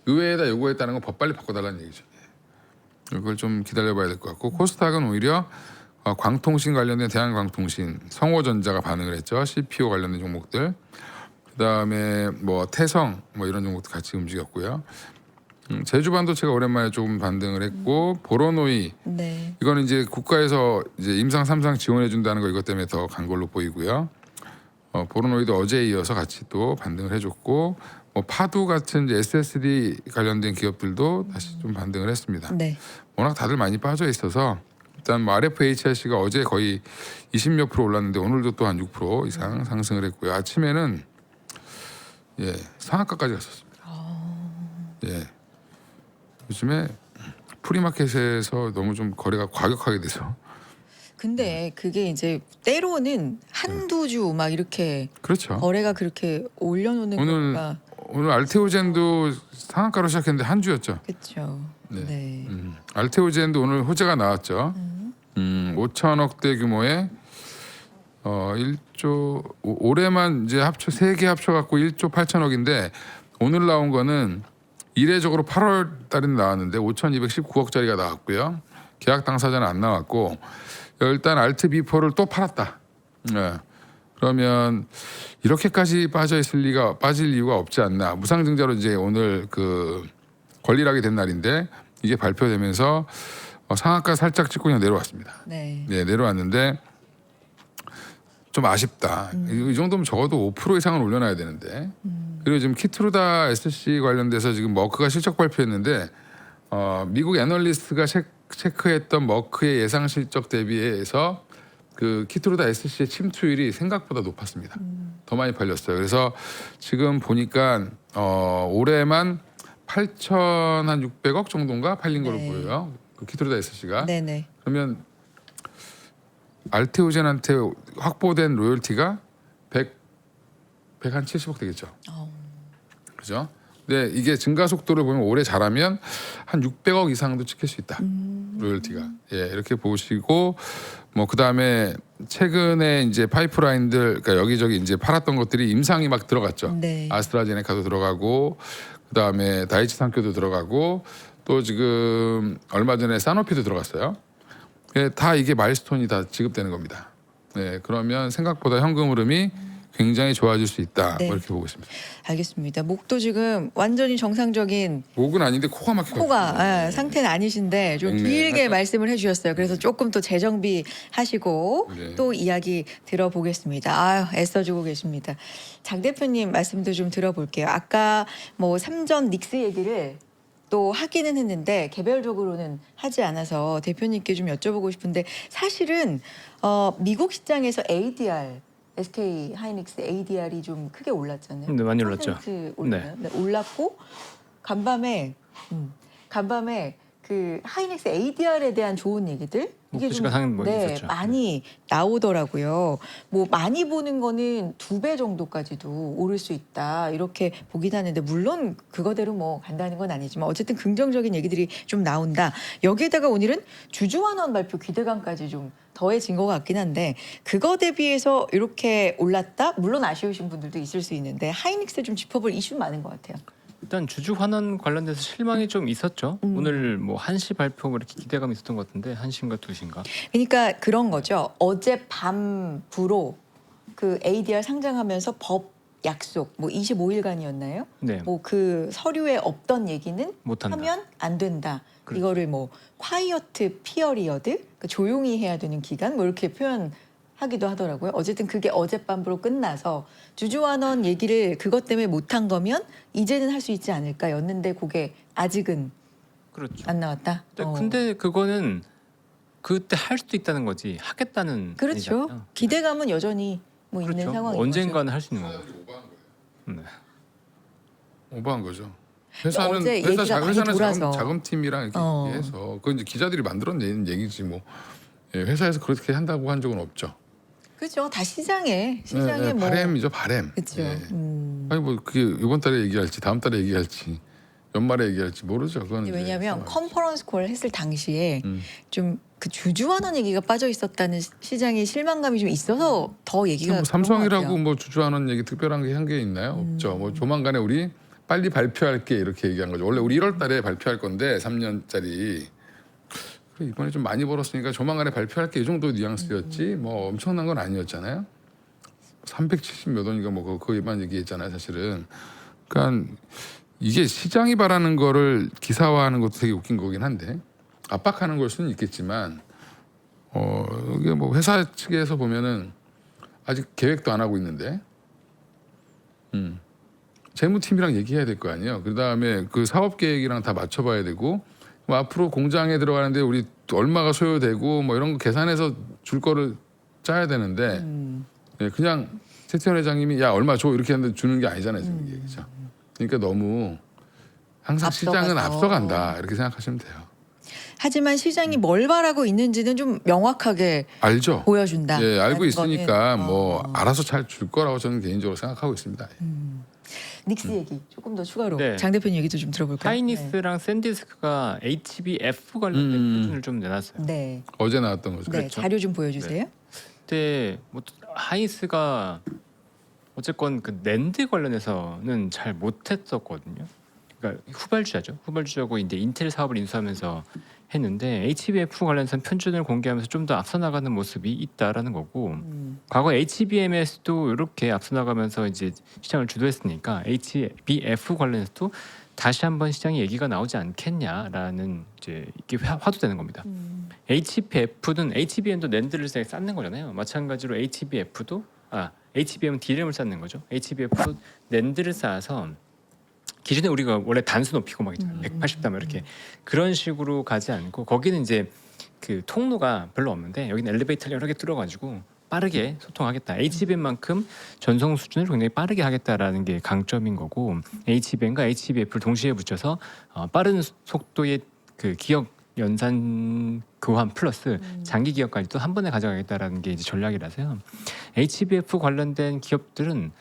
의회에다 요구했다는 건 법 빨리 바꿔달라는 얘기죠. 이걸 좀 기다려봐야 될 것 같고 코스닥은 오히려 광통신 관련된 대한광통신, 성호전자가 반응을 했죠. CPO 관련된 종목들. 그다음에 뭐 태성 뭐 이런 종목도 같이 움직였고요. 제주반도체가 오랜만에 조금 반등을 했고 보로노이 네. 이거는 이제 국가에서 이제 임상 3상 지원해 준다는 거 이것 때문에 더 간 걸로 보이고요. 보로노이도 어제에 이어서 같이 또 반등을 해줬고 뭐 파두 같은 이제 SSD 관련된 기업들도 다시 좀 반등을 했습니다. 네. 워낙 다들 많이 빠져 있어서 일단 뭐 RFHRC가 어제 거의 20몇 프로 올랐는데 오늘도 또 한 6% 이상 상승을 했고요. 아침에는 상한가까지 갔었습니다. 요즘에 프리마켓에서 너무 좀 거래가 과격하게 돼서 근데 그게 이제 때로는 한두 주 막 이렇게 그렇죠. 거래가 그렇게 올려놓는 오늘 거가 오늘 알테오젠도 상한가로 시작했는데 한 주였죠. 그렇죠. 네. 네. 알테오젠도 오늘 호재가 나왔죠. 5천억대 규모의 1조 올해만 이제 합쳐 3개 합쳐 갖고 1조 8천억인데 오늘 나온 거는 이례적으로 8월 달에 나왔는데 5,219억짜리가 나왔고요. 계약 당사자는 안 나왔고 일단 알트 비포를 또 팔았다. 그러면 이렇게까지 빠질 이유가 없지 않나. 무상증자로 이제 오늘 그 권리를 하게 된 날인데 이게 발표되면서 상한가 살짝 찍고 그냥 내려왔습니다. 네. 내려왔는데 좀 아쉽다. 이 정도면 적어도 5% 이상은 올려놔야 되는데 그리고 지금 키트루다 SC 관련돼서 지금 머크가 실적 발표했는데 미국 애널리스트가 체크했던 머크의 예상 실적 대비해서 그 키트루다 SC의 침투율이 생각보다 높았습니다. 더 많이 팔렸어요. 그래서 지금 보니까 올해만 8,600억 정도인가 팔린 걸로 네. 보여요. 그 키트루다 SC가. 네네. 그러면 알테오젠한테 확보된 로열티가 170억 되겠죠. 그죠? 근데 이게 증가 속도를 보면 올해 잘하면 한 600억 이상도 찍힐 수 있다. 로열티가. 예, 이렇게 보시고 뭐 그다음에 최근에 이제 파이프라인들 그러니까 여기저기 이제 팔았던 것들이 임상이 막 들어갔죠. 네. 아스트라제네카도 들어가고 그다음에 다이치 산큐도 들어가고 또 지금 얼마 전에 사노피도 들어갔어요. 예, 다 이게 마일스톤이 다 지급되는 겁니다. 네, 그러면 생각보다 현금 흐름이 굉장히 좋아질 수 있다. 네. 뭐 이렇게 보고 있습니다. 알겠습니다. 목도 지금 완전히 정상적인 목은 아닌데 코가 막히고 코가 상태는 아니신데 좀 네, 길게 살짝. 말씀을 해주셨어요. 그래서 조금 또 재정비 하시고 네. 또 이야기 들어보겠습니다. 아유, 애써주고 계십니다. 장 대표님 말씀도 좀 들어볼게요. 아까 뭐 3전 닉스 얘기를 또 하기는 했는데 개별적으로는 하지 않아서 대표님께 좀 여쭤보고 싶은데 사실은 미국 시장에서 ADR SK 하이닉스 ADR이 좀 크게 올랐잖아요. 네, 많이 올랐죠. 4% 올랐나요? 네, 올랐고 간밤에 그 하이닉스 ADR에 대한 좋은 얘기들 목표치가 상당히 뭐 있었죠. 많이 나오더라고요. 뭐 많이 보는 거는 2배 정도까지도 오를 수 있다 이렇게 보긴 하는데 물론 그거대로 뭐 간다는 건 아니지만 어쨌든 긍정적인 얘기들이 좀 나온다. 여기에다가 오늘은 주주환원 발표 기대감까지 좀 더해진 것 같긴 한데 그거 대비해서 이렇게 올랐다. 물론 아쉬우신 분들도 있을 수 있는데 하이닉스 좀 짚어볼 이슈 많은 것 같아요. 일단 주주 환원 관련돼서 실망이 좀 있었죠. 오늘 뭐 1시 발표 이렇게 기대감이 있었던 것 같은데 1시인가 2시인가. 그러니까 그런 거죠. 어젯밤부로 그 ADR 상장하면서 법 약속 뭐 25일간이었나요? 네, 뭐 그 서류에 없던 얘기는 못한다. 하면 안 된다. 그렇죠. 이거를 뭐 콰이어트 피어리어드 그 조용히 해야 되는 기간 뭐 이렇게 표현하기도 하더라고요. 어쨌든 그게 어젯밤으로 끝나서 주주환원 얘기를 그것 때문에 못한 거면 이제는 할 수 있지 않을까였는데 그게 아직은 그렇죠. 안 나왔다. 근데 그거는 그때 할 수도 있다는 거지 하겠다는 그렇죠. 아니잖아요. 기대감은 여전히 뭐 있는 그렇죠. 상황인 언젠가는 할 수 있는 거고. 네. 오버한 거죠. 회사는 어제 회사 얘기가 많이 회사는 돌아서. 자금팀이랑 이렇게 어. 해서 그 이제 기자들이 만들어낸 얘기지 뭐 예, 회사에서 그렇게 한다고 한 적은 없죠. 그렇죠. 다 시장에 예, 뭐 바램이죠 바램. 그렇죠. 예. 아니 뭐 그게 이번 달에 얘기할지 다음 달에 얘기할지 연말에 얘기할지 모르죠. 그건 이제 왜냐하면 컨퍼런스 콜 했을 당시에 음. 좀 그 주주환원 얘기가 빠져 있었다는 시장의 실망감이 좀 있어서 더 얘기가 뭐 그런 것 삼성이라고 같아요. 뭐 주주하는 얘기 특별한 게 한 게 있나요? 없죠. 뭐 조만간에 우리 빨리 발표할게 이렇게 얘기한 거죠. 원래 우리 1월달에 발표할 건데 3년짜리 그래, 이번에 좀 많이 벌었으니까 조만간에 발표할게 이 정도 뉘앙스였지 뭐 엄청난 건 아니었잖아요. 370 몇 원인가 뭐 그거만 얘기했잖아요. 사실은 그러니까 이게 시장이 바라는 거를 기사화하는 것도 되게 웃긴 거긴 한데 압박하는 걸 수는 있겠지만 이게 뭐 회사 측에서 보면은 아직 계획도 안 하고 있는데 재무팀이랑 얘기해야 될 거 아니에요. 그다음에 그 사업 계획이랑 다 맞춰봐야 되고 뭐 앞으로 공장에 들어가는데 우리 얼마가 소요되고 뭐 이런 거 계산해서 줄 거를 짜야 되는데 예, 그냥 최태원 회장님이 야 얼마 줘 이렇게 하는데 주는 게 아니잖아요. 지금 이게 그죠? 그러니까 너무 항상 시장은 앞서가서. 앞서간다 이렇게 생각하시면 돼요. 하지만 시장이 뭘 바라고 있는지는 좀 명확하게 알죠? 보여준다. 예, 알고 있으니까 거는, 뭐 알아서 잘 줄 거라고 저는 개인적으로 생각하고 있습니다. 닉스 얘기 조금 더 추가로 네. 장 대표님 얘기도 좀 들어볼까요? 하이닉스랑 샌디스크가 HBF 관련된 표준을 좀 내놨어요. 네, 어제 나왔던 거죠. 네, 그렇죠. 자료 좀 보여주세요. 그때 뭐 하이닉스가 어쨌건 그 낸드 관련해서는 잘 못했었거든요. 그러니까 후발주자죠. 후발주자고 이제 인텔 사업을 인수하면서 했는데 HBF 관련해서 편준을 공개하면서 좀 더 앞서 나가는 모습이 있다라는 거고 과거 HBM에서도 이렇게 앞서 나가면서 이제 시장을 주도했으니까 HBF 관련해서도 다시 한번 시장에 얘기가 나오지 않겠냐라는 이제 이게 화두되는 겁니다. HBF는 HBM도 낸드를 쌓는 거잖아요. 마찬가지로 HBF도 HBM은 D램을 쌓는 거죠. HBF도 낸드를 쌓아서 기존에 우리가 원래 단수 높이고 막 있잖아요. 180단 이렇게 그런 식으로 가지 않고 거기는 이제 그 통로가 별로 없는데 여기는 엘리베이터를 여러 개 뚫어가지고 빠르게 소통하겠다. HBM만큼 전송 수준을 굉장히 빠르게 하겠다라는 게 강점인 거고 HBM과 HBF를 동시에 붙여서 빠른 속도의 그 기억 연산 교환 플러스 장기 기억까지 또 한 번에 가져가겠다라는 게 이제 전략이라서요. HBF 관련된 기업들은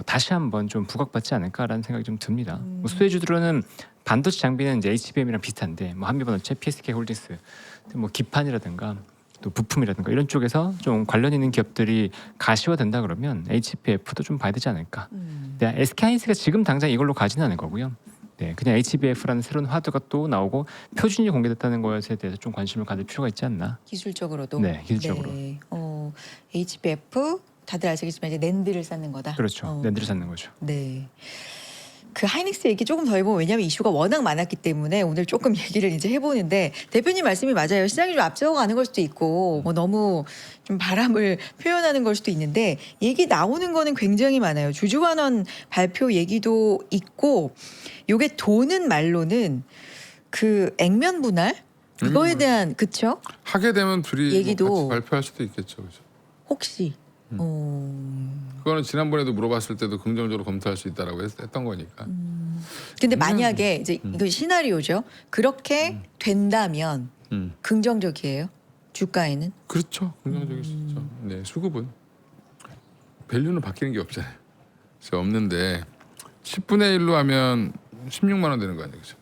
다시 한번 좀 부각받지 않을까라는 생각이 좀 듭니다. 뭐 수혜주들은 반도체 장비는 이제 HBM이랑 비슷한데 뭐 한미반도체, PSK 홀딩스, 뭐 기판이라든가 또 부품이라든가 이런 쪽에서 좀 관련 있는 기업들이 가시화된다 그러면 HBF도 좀 봐야 되지 않을까. 네, SK하이닉스가 지금 당장 이걸로 가지는 않을 거고요. 네, 그냥 HBF라는 새로운 하드가 또 나오고 표준이 공개됐다는 것에 대해서 좀 관심을 가질 필요가 있지 않나. 기술적으로도. 네, 기술적으로. 네. HBF 다들 아시겠지만 이제 낸드를 쌓는 거다. 그렇죠. 낸드를 쌓는 거죠. 네. 그 하이닉스 얘기 조금 더 해보면 왜냐하면 이슈가 워낙 많았기 때문에 오늘 조금 얘기를 이제 해보는데 대표님 말씀이 맞아요. 시장이 좀 앞서가는 걸 수도 있고 뭐 너무 좀 바람을 표현하는 걸 수도 있는데 얘기 나오는 거는 굉장히 많아요. 주주환원 발표 얘기도 있고 요게 도는 말로는 그 액면 분할 그거에 대한 그쵸? 하게 되면 둘이 얘기도- 뭐 같이 발표할 수도 있겠죠. 그죠? 혹시 그거는 지난번에도 물어봤을 때도 긍정적으로 검토할 수 있다라고 했던 거니까. 근데 만약에 이제 이거 시나리오죠. 그렇게 된다면 음. 긍정적이에요. 주가에는. 그렇죠. 긍정적일 수 있죠. 네, 수급은 밸류는 바뀌는 게 없잖아요. 그래서 없는데 10분의 1로 하면 16만 원 되는 거 아니에요, 그죠?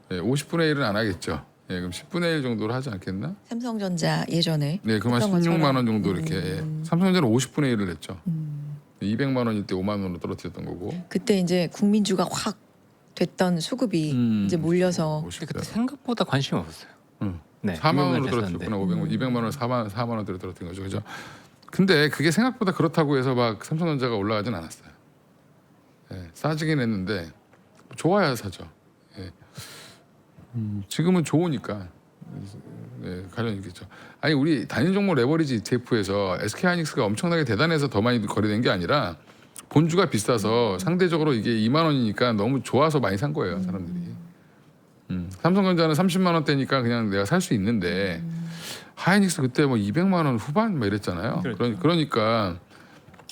네, 50분의 1은 안 하겠죠. 네, 그럼 10분의 1 정도로 하지 않겠나? 삼성전자 예전에 네, 그만 했던 16만 것처럼. 원 정도 이렇게. 삼성전자는 50분의 1을 했죠. 200만 원일 때 5만 원으로 떨어뜨렸던 거고. 그때 이제 국민주가 확 됐던 수급이 이제 몰려서 근데 그때 생각보다 관심이 없었어요. 네, 4만 원으로 이거만 떨어뜨렸구나. 됐었는데. 200만 원 4만 원대로 떨어뜨린 거죠. 그죠? 근데 그게 생각보다 그렇다고 해서 막 삼성전자가 올라가진 않았어요. 예, 싸지긴 했는데 좋아야 사죠. 예. 지금은 좋으니까 예, 관련 있겠죠. 아니 우리 단일 종목 레버리지 ETF에서 SK하이닉스가 엄청나게 대단해서 더 많이 거래된 게 아니라 본주가 비싸서 상대적으로 이게 2만 원이니까 너무 좋아서 많이 산 거예요, 사람들이. 삼성전자는 30만 원대니까 그냥 내가 살 수 있는데 하이닉스 그때 뭐 200만 원 후반 뭐 이랬잖아요. 그렇죠. 그러니까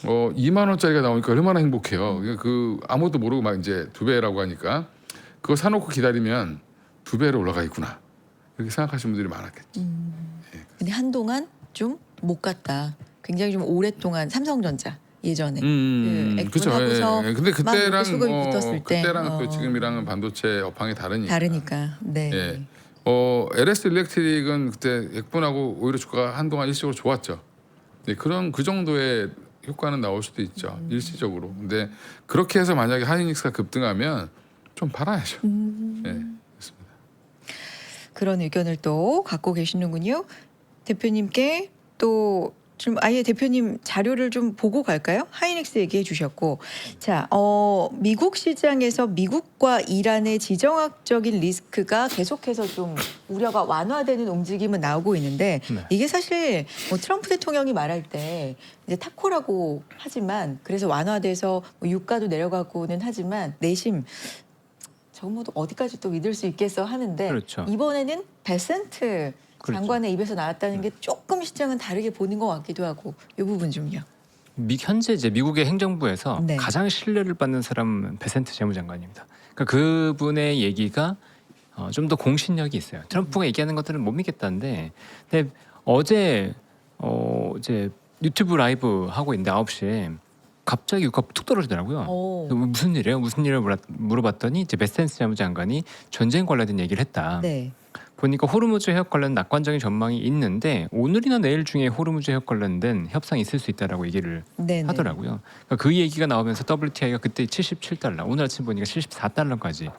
2만 원짜리가 나오니까 얼마나 행복해요. 그 아무것도 모르고 막 이제 2배라고 하니까 그거 사놓고 기다리면 2배로 올라가 있구나. 이렇게 생각하시는 분들이 많았겠죠. 근데 한동안 좀 못 갔다. 굉장히 좀 오랫동안 삼성전자 예전에 그 그렇죠. 액분하고서 예. 근데 그때랑 수급이 붙었을 때 그때랑 또 지금이랑은 반도체 업황이 다르니까. 다르니까. 네. 예. LS 일렉트릭은 그때 액분하고 오히려 주가가 한동안 일시적으로 좋았죠. 네, 그 정도의 효과는 나올 수도 있죠. 일시적으로. 근데 그렇게 해서 만약에 하이닉스가 급등하면 좀 팔아야죠. 예. 그런 의견을 또 갖고 계시는군요. 대표님께 또 좀 아예 대표님 자료를 좀 보고 갈까요? 하이닉스 얘기해 주셨고, 자, 미국 시장에서 미국과 이란의 지정학적인 리스크가 계속해서 좀 우려가 완화되는 움직임은 나오고 있는데 네. 이게 사실 뭐 트럼프 대통령이 말할 때 이제 타코라고 하지만 그래서 완화돼서 뭐 유가도 내려가고는 하지만 내심 정모도 어디까지 또 믿을 수 있겠어 하는데 그렇죠. 이번에는 베센트 그렇죠. 장관의 입에서 나왔다는 게 조금 시장은 다르게 보는 것 같기도 하고 이 부분 좀요. 현재 이제 미국의 행정부에서 네. 가장 신뢰를 받는 사람은 베센트 재무장관입니다. 그러니까 그분의 얘기가 좀 더 공신력이 있어요. 트럼프가 얘기하는 것들은 못 믿겠다는데, 근데 어제 이제 유튜브 라이브 하고 있는데 9시에 갑자기 유가가 툭 떨어지더라고요. 무슨 일이에요? 무슨 일을 물어봤더니 이제 베센트 재무장관이 전쟁 관련된 얘기를 했다. 네. 보니까 호르무즈 해역 관련 낙관적인 전망이 있는데 오늘이나 내일 중에 호르무즈 해역 관련된 협상이 있을 수 있다라고 얘기를 네. 하더라고요. 그러니까 그 얘기가 나오면서 WTI가 그때 77달러, 오늘 아침 보니까 74달러까지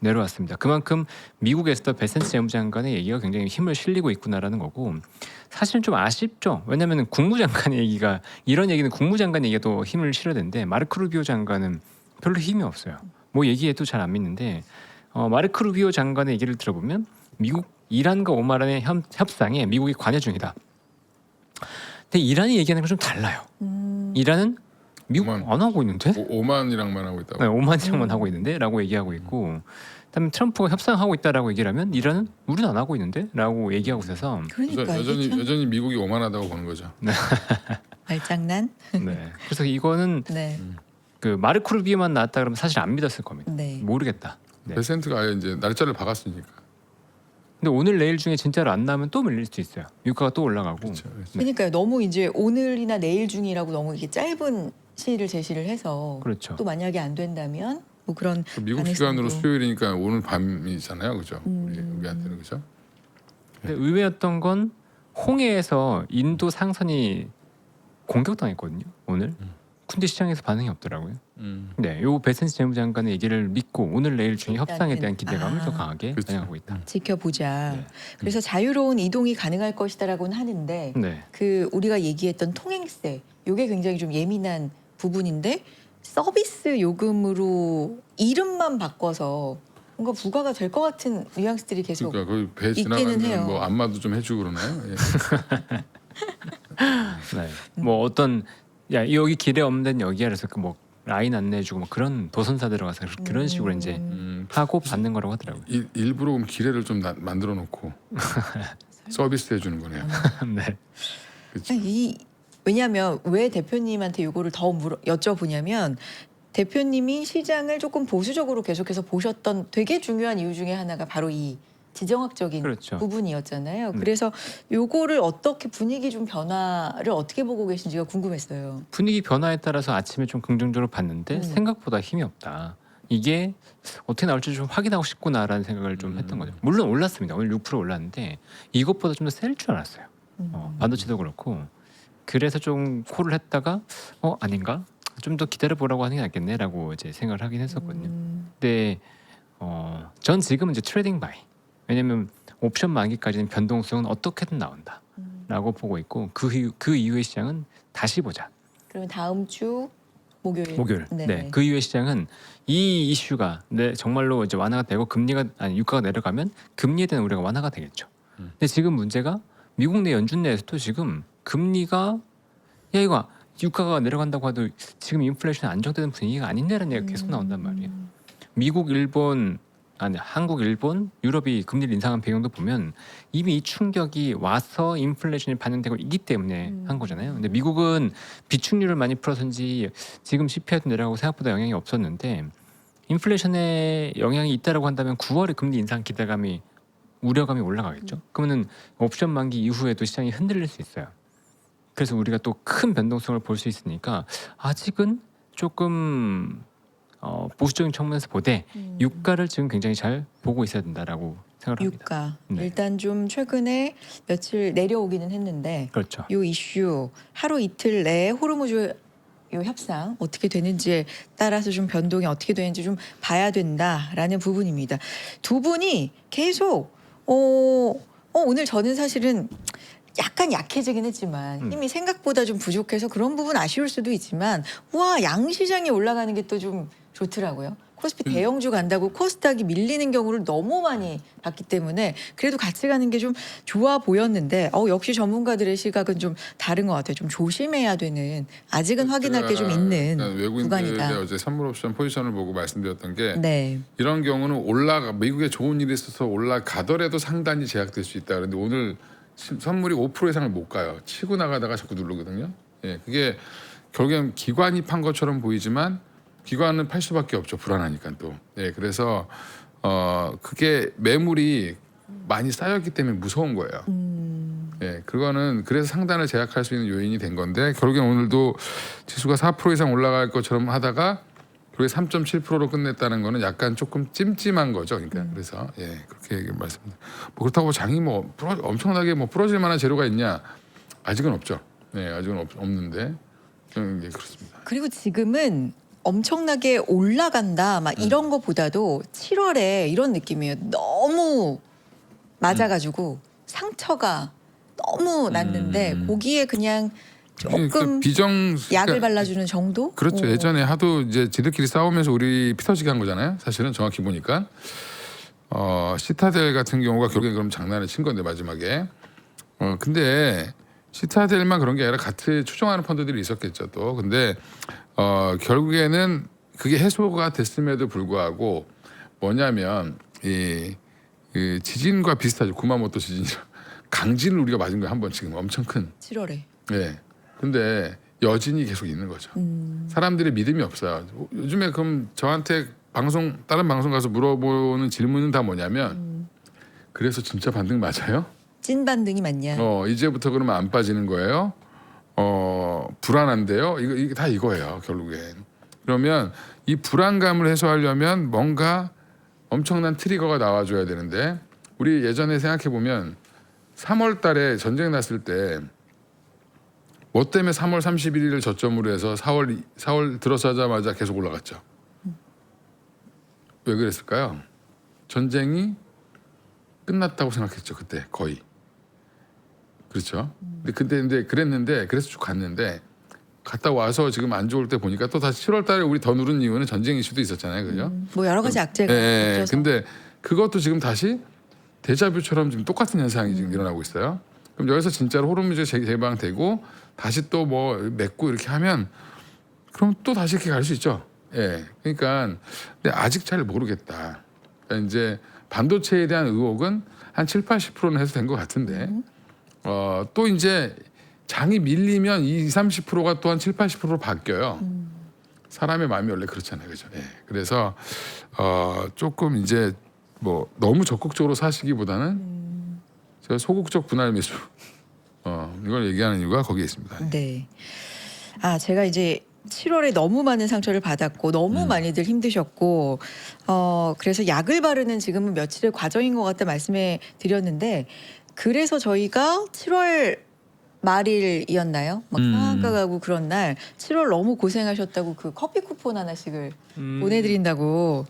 내려왔습니다. 그만큼 미국에서도 베센트 재무장관의 얘기가 굉장히 힘을 실리고 있구나라는 거고, 사실은 좀 아쉽죠. 왜냐하면 국무장관의 얘기가, 이런 얘기는 국무장관 얘기가 더 힘을 실어야 되는데 마르크 루비오 장관은 별로 힘이 없어요. 뭐 얘기해도 잘 안 믿는데 마르크 루비오 장관의 얘기를 들어보면 미국 이란과 오만의 협상에 미국이 관여 중이다. 근데 이란이 얘기하는 건 좀 달라요. 이란은 미국 5만. 안 하고 있는데? 5만이랑만 하고 있다고. 네, 5만 장만 하고 있는데라고 얘기하고 있고, 그다음에 트럼프가 협상하고 있다라고 얘기를 하면 이란은 우리는 안 하고 있는데라고 얘기하고 있어서 그러니까 이게 참 여전히 미국이 오만하다고 보는 거죠. 말장난. 네. 그래서 이거는 네. 그 마르코 루비오만 나왔다 그러면 사실 안 믿었을 겁니다. 네. 모르겠다. 네. 베센트가 아예 이제 날짜를 박았으니까. 근데 오늘 내일 중에 진짜로 안 나오면 또 밀릴 수도 있어요. 유가가 또 올라가고. 그렇죠. 그렇죠. 그러니까요. 너무 이제 오늘이나 내일 중이라고 너무 이게 짧은 시일을 제시를 해서 그렇죠. 또 만약에 안 된다면 뭐 그런 미국 가능성도- 시간으로 수요일이니까 오늘 밤이잖아요, 그죠? 우리한테는 그죠? 근데 의외였던 건 홍해에서 인도 상선이 공격당했거든요. 오늘. 근데 시장에서 반응이 없더라고요. 네, 요 베센스 재무장관의 얘기를 믿고 오늘 내일 중에 협상에 대한 기대감을 더 강하게 그렇죠. 반영하고 있다. 지켜보자. 네. 그래서 자유로운 이동이 가능할 것이다라고는 하는데 네, 그 우리가 얘기했던 통행세 요게 굉장히 좀 예민한 부분인데 서비스 요금으로 이름만 바꿔서 뭔가 부과가 될 것 같은 뉘앙스들이 계속 그러니까 거기 배 있기는 지나가면 해요. 뭐 안마도 좀 해주고 그러나요? 예. 네. 뭐 어떤 야 여기 길에 없는 여기야 그래서 그 뭐 라인 안내해주고 뭐 그런 도선사 들어가서 그런 식으로 이제 하고 받는 거라고 하더라고요. 일부러 그럼 기회를 좀 만들어 놓고 서비스 해주는 거네요. 네, 그렇죠. 왜냐하면 왜 대표님한테 요거를 더 여쭤보냐면 대표님이 시장을 조금 보수적으로 계속해서 보셨던 되게 중요한 이유 중에 하나가 바로 이 지정학적인 그렇죠. 부분이었잖아요. 네. 그래서 요거를 어떻게 분위기 좀 변화를 어떻게 보고 계신지가 궁금했어요. 분위기 변화에 따라서 아침에 좀 긍정적으로 봤는데 생각보다 힘이 없다. 이게 어떻게 나올지 좀 확인하고 싶구나라는 생각을 좀 했던 거죠. 물론 올랐습니다. 오늘 6% 올랐는데 이것보다 좀 더 셀 줄 알았어요. 반도체도 그렇고. 그래서 좀 콜을 했다가 아닌가? 좀 더 기다려 보라고 하는 게 낫겠네라고 이제 생각을 하긴 했었거든요. 근데 전 지금은 이제 트레이딩 바이. 왜냐면 옵션 만기까지는 변동성은 어떻게든 나온다라고 보고 있고 그 이후의 시장은 다시 보자. 그러면 다음 주 목요일. 네. 그 이후의 시장은 이 이슈가 정말로 이제 완화가 되고 유가가 내려가면 금리에 대한 우려가 완화가 되겠죠. 근데 지금 문제가 미국 내 연준 내에서도 지금 금리가 야 이거 유가가 내려간다고 해도 지금 인플레이션이 안정되는 분위기가 아닌데라는 얘기가 계속 나온단 말이에요. 미국, 일본, 한국, 일본, 유럽이 금리를 인상한 배경도 보면 이미 이 충격이 와서 인플레이션이 반영되고 있기 때문에 한 거잖아요. 근데 미국은 비축률을 많이 풀어서인지 지금 CPI도 내려가고 생각보다 영향이 없었는데 인플레이션에 영향이 있다라고 한다면 9월에 금리 인상 기대감이 우려감이 올라가겠죠. 그러면은 옵션 만기 이후에도 시장이 흔들릴 수 있어요. 그래서 우리가 또 큰 변동성을 볼 수 있으니까 아직은 조금 보수적인 측면에서 보되 유가를 지금 굉장히 잘 보고 있어야 된다라고 생각을 합니다. 유가 네. 일단 좀 최근에 며칠 내려오기는 했는데 그렇죠. 요 이슈 하루 이틀 내에 호르무즈 요 협상 어떻게 되는지에 따라서 좀 변동이 어떻게 되는지 좀 봐야 된다라는 부분입니다. 두 분이 계속 오늘 저는 사실은 약간 약해지긴 했지만 힘이 생각보다 좀 부족해서 그런 부분 아쉬울 수도 있지만 와 양시장이 올라가는 게 또 좀 좋더라고요. 코스피 대형주 간다고 코스닥이 밀리는 경우를 너무 많이 봤기 때문에 그래도 같이 가는 게 좀 좋아 보였는데 역시 전문가들의 시각은 좀 다른 것 같아요. 좀 조심해야 되는 아직은 확인할 게 좀 있는 외국인들의 구간이다. 어제 선물 옵션 포지션을 보고 말씀드렸던 게 네. 이런 경우는 미국에 좋은 일이 있어서 올라가더라도 상단이 제약될 수 있다. 그런데 오늘 선물이 5% 이상을 못 가요. 치고 나가다가 자꾸 누르거든요. 예, 그게 결국엔 기관이 판 것처럼 보이지만 기관은 팔 수밖에 없죠. 불안하니까 또. 예, 그래서 그게 매물이 많이 쌓였기 때문에 무서운 거예요. 예, 그거는 그래서 상단을 제약할 수 있는 요인이 된 건데 결국엔 오늘도 지수가 4% 이상 올라갈 것처럼 하다가 결국에 3.7%로 끝냈다는 거는 약간 조금 찜찜한 거죠. 그러니까 그래서 그렇게 말씀드립니다. 뭐 그렇다고 장이 엄청나게 부러질 만한 재료가 있냐? 아직은 없죠. 네, 아직은 없는데 그렇습니다. 그리고 지금은 엄청나게 올라간다 막 이런 거보다도 7월에 이런 느낌이에요. 너무 맞아가지고 상처가 너무 났는데 거기에 그냥 조금 약을 발라주는 정도? 그렇죠. 예전에 하도 이제 지들끼리 싸우면서 우리 피 터지게 한 거잖아요. 사실은 정확히 보니까 시타델 같은 경우가 결국엔 그럼 장난을 친 건데 마지막에 근데 시타델만 그런 게 아니라 같이 추종하는 펀드들이 있었겠죠 또. 근데 결국에는 그게 해소가 됐음에도 불구하고 뭐냐면 이 지진과 비슷하죠. 구마모토 지진이랑 강진을 우리가 맞은 거예요. 한 번 지금 엄청 큰. 7월에. 예. 근데 여진이 계속 있는 거죠. 사람들이 믿음이 없어요. 요즘에 그럼 저한테 다른 방송 가서 물어보는 질문은 다 뭐냐면 그래서 진짜 반등 맞아요? 찐 반등이 맞냐? 이제부터 그러면 안 빠지는 거예요? 불안한데요? 이게 다 이거예요, 결국엔. 그러면 이 불안감을 해소하려면 뭔가 엄청난 트리거가 나와줘야 되는데 우리 예전에 생각해 보면 3월 달에 전쟁 났을 때 뭐 때문에 3월 31일을 저점으로 해서 4월 들어서자마자 계속 올라갔죠. 왜 그랬을까요? 전쟁이 끝났다고 생각했죠, 그때 거의. 그렇죠. 근데 그랬는데 그래서 쭉 갔는데 갔다 와서 지금 안 좋을 때 보니까 또 다시 7월 달에 우리 더 누른 이유는 전쟁 이슈도 있었잖아요, 그죠? 뭐 여러 가지 악재가 예. 겹쳐서. 근데 그것도 지금 다시 데자뷰처럼 지금 똑같은 현상이 지금 일어나고 있어요. 그럼 여기서 진짜로 호르무즈 개방되고 다시 또 뭐 맺고 이렇게 하면 그럼 또 다시 이렇게 갈 수 있죠. 예. 그러니까 근데 아직 잘 모르겠다. 그러니까 이제 반도체에 대한 의혹은 한 7-80%는 해서 된 것 같은데 또 이제 장이 밀리면 20-30%가 또 한 7-80%로 바뀌어요. 사람의 마음이 원래 그렇잖아요, 그죠? 예. 그래서 조금 이제 뭐 너무 적극적으로 사시기보다는 제가 소극적 분할 매수 이걸 얘기하는 이유가 거기에 있습니다. 네. 제가 이제 7월에 너무 많은 상처를 받았고 너무 많이들 힘드셨고 그래서 약을 바르는 지금은 며칠의 과정인 것 같다 말씀해 드렸는데 그래서 저희가 7월 말일이었나요? 막 상한가 가고 그런 날 7월 너무 고생하셨다고 그 커피 쿠폰 하나씩을 보내드린다고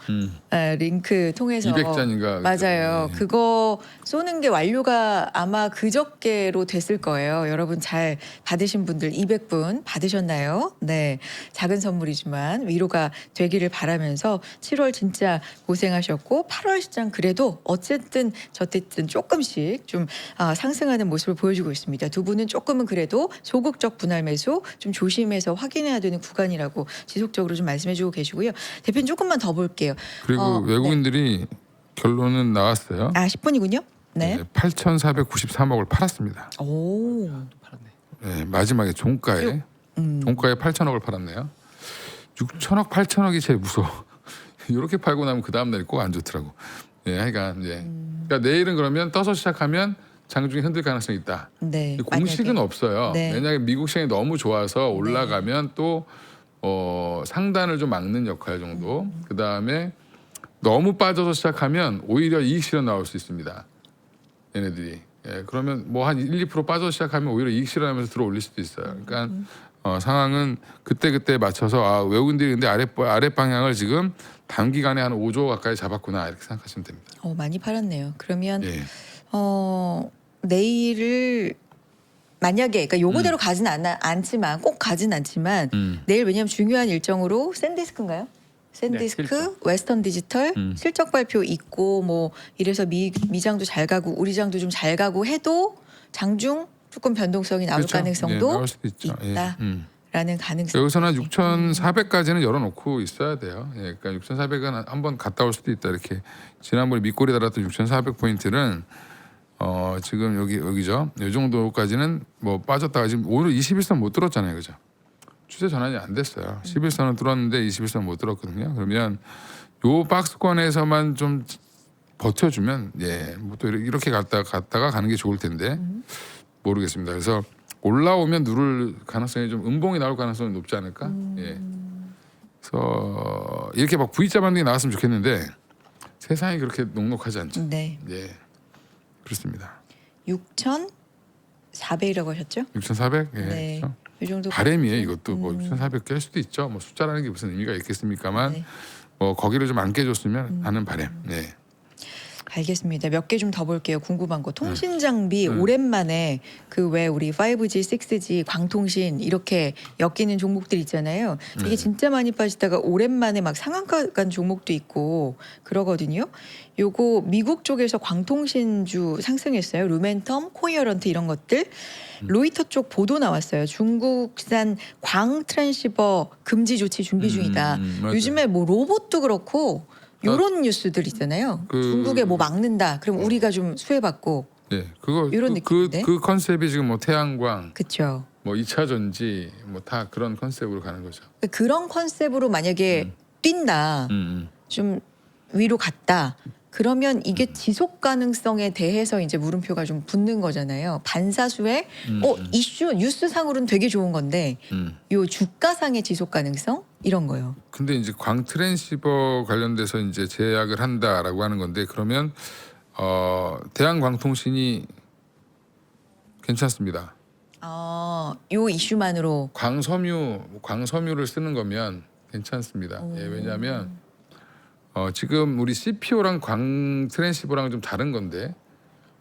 링크 통해서 200잔인가 맞아요. 네. 그거 쏘는 게 완료가 아마 그저께로 됐을 거예요. 여러분 잘 받으신 분들 200분 받으셨나요? 네, 작은 선물이지만 위로가 되기를 바라면서 7월 진짜 고생하셨고 8월 시장 그래도 어쨌든 저쨌든 조금씩 좀 상승하는 모습을 보여주고 있습니다. 두 분은 조금은 그래도 소극적 분할 매수 좀 조심해서 확인해야 되는 구간이라고 지속적으로 좀 말씀해주고 계시고요. 대표님 조금만 더 볼게요. 그리고 외국인들이 결론은 나왔어요. 10분이군요. 네. 8,493억을 팔았습니다. 오. 팔았네. 네, 마지막에 종가에 8,000억을 팔았네요. 6천억, 8천억이 제일 무서워. 이렇게 팔고 나면 그 다음 날이 꼭 안 좋더라고. 예, 하여간 그러니까 내일은 그러면 떠서 시작하면 장중에 흔들 가능성이 있다. 네. 공식은 만약에. 없어요. 네. 왜냐하면 미국 시장이 너무 좋아서 올라가면 또 상단을 좀 막는 역할 정도. 그 다음에 너무 빠져서 시작하면 오히려 이익 실현 나올 수 있습니다. 얘네들이. 예, 그러면 뭐 한 1-2% 빠져서 시작하면 오히려 이익 실현하면서 들어 올릴 수도 있어요. 그러니까 상황은 그때 맞춰서 외국인들이 근데 아래 방향을 지금 단기간에 한 5조 가까이 잡았구나 이렇게 생각하시면 됩니다. 많이 팔았네요. 그러면 예. 내일을 만약에 그러니까 요거대로 가진 않지만 꼭 가진 않지만 내일 왜냐하면 중요한 일정으로 샌디스크인가요? 샌디스크, 실적. 웨스턴 디지털 실적 발표 있고 뭐 이래서 미장도 잘 가고 우리 장도 좀 잘 가고 해도 장중 조금 변동성이 나올 그렇죠. 가능성도 예, 나올 수도 있죠. 예. 있다라는 가능성. 여기서는 한 6,400까지는 열어놓고 있어야 돼요. 예, 그러니까 6,400은 한번 갔다 올 수도 있다 이렇게. 지난번에 밑골이 달았던 6,400 포인트는 지금 여기죠. 이 정도까지는 뭐 빠졌다가 지금 오늘 21선 못 들었잖아요, 그죠? 추세 전환이 안 됐어요. 11선은 들었는데 21선 못 들었거든요. 그러면 요 박스권에서만 좀 버텨주면 뭐 또 이렇게 갔다가 가는 게 좋을 텐데 모르겠습니다. 그래서 올라오면 누를 가능성이 좀 음봉이 나올 가능성이 높지 않을까? 예. 그래서 이렇게 막 V자 반등이 나왔으면 좋겠는데 세상이 그렇게 녹록하지 않죠. 네. 예, 그렇습니다. 6,400이라고 하셨죠? 6,400? 예, 네. 그렇죠. 이 정도 바램이에요. 이것도 뭐 6,400 깰 수도 있죠. 뭐 숫자라는 게 무슨 의미가 있겠습니까만 네. 뭐 거기를 좀 안 깨줬으면 하는 바램. 네. 알겠습니다. 몇 개 좀 더 볼게요. 궁금한 거. 통신 장비 오랜만에 그 왜 우리 5G, 6G, 광통신 이렇게 엮이는 종목들 있잖아요. 이게 진짜 많이 빠지다가 오랜만에 막 상한가 간 종목도 있고 그러거든요. 요거 미국 쪽에서 광통신주 상승했어요. 루멘텀, 코이어런트 이런 것들. 로이터 쪽 보도 나왔어요. 중국산 광 트랜시버 금지 조치 준비 중이다. 맞아요. 요즘에 뭐 로봇도 그렇고 요런 뉴스들 있잖아요. 그- 중국에 뭐 막는다. 그럼 우리가 좀 수혜받고. 네, 그거 이런 느낌인데? 그 컨셉이 지금 뭐 태양광, 그렇죠. 뭐 2차 전지, 뭐 다 그런 컨셉으로 가는 거죠. 그런 컨셉으로 만약에 뛴다. 좀 위로 갔다. 그러면 이게 지속 가능성에 대해서 이제 물음표가 좀 붙는 거잖아요. 반사수의 이슈 뉴스상으로는 되게 좋은 건데 요 주가상의 지속 가능성 이런 거요. 근데 이제 광 트랜시버 관련돼서 이제 제약을 한다라고 하는 건데 그러면 대한광통신이 괜찮습니다. 요 이슈만으로 광섬유를 쓰는 거면 괜찮습니다. 예, 왜냐하면 지금 우리 CPO랑 광 트랜시버랑 좀 다른 건데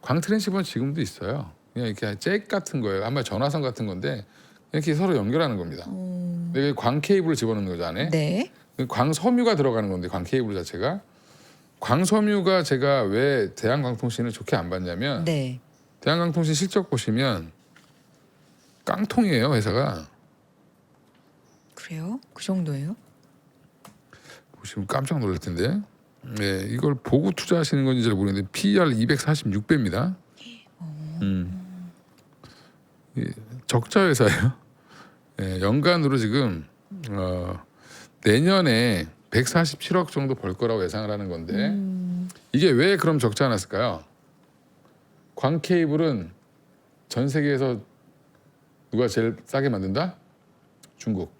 광 트랜시버는 지금도 있어요. 그냥 이렇게 잭 같은 거예요. 아마 전화선 같은 건데 이렇게 서로 연결하는 겁니다. 근데 광 케이블을 집어넣는 거죠 안에. 네. 광섬유가 들어가는 건데 광 케이블 자체가 광섬유가 제가 왜 대한광통신을 좋게 안 봤냐면 네. 대한광통신 실적 보시면 깡통이에요 회사가. 그래요? 그 정도예요? 보시면 깜짝 놀랄 텐데. 네, 이걸 보고 투자하시는 건지 잘 모르겠는데 PER 246배입니다. 적자 회사예요. 네, 연간으로 지금 내년에 147억 정도 벌 거라고 예상을 하는 건데 이게 왜 그럼 적자 났을까요? 광 케이블은 전 세계에서 누가 제일 싸게 만든다? 중국.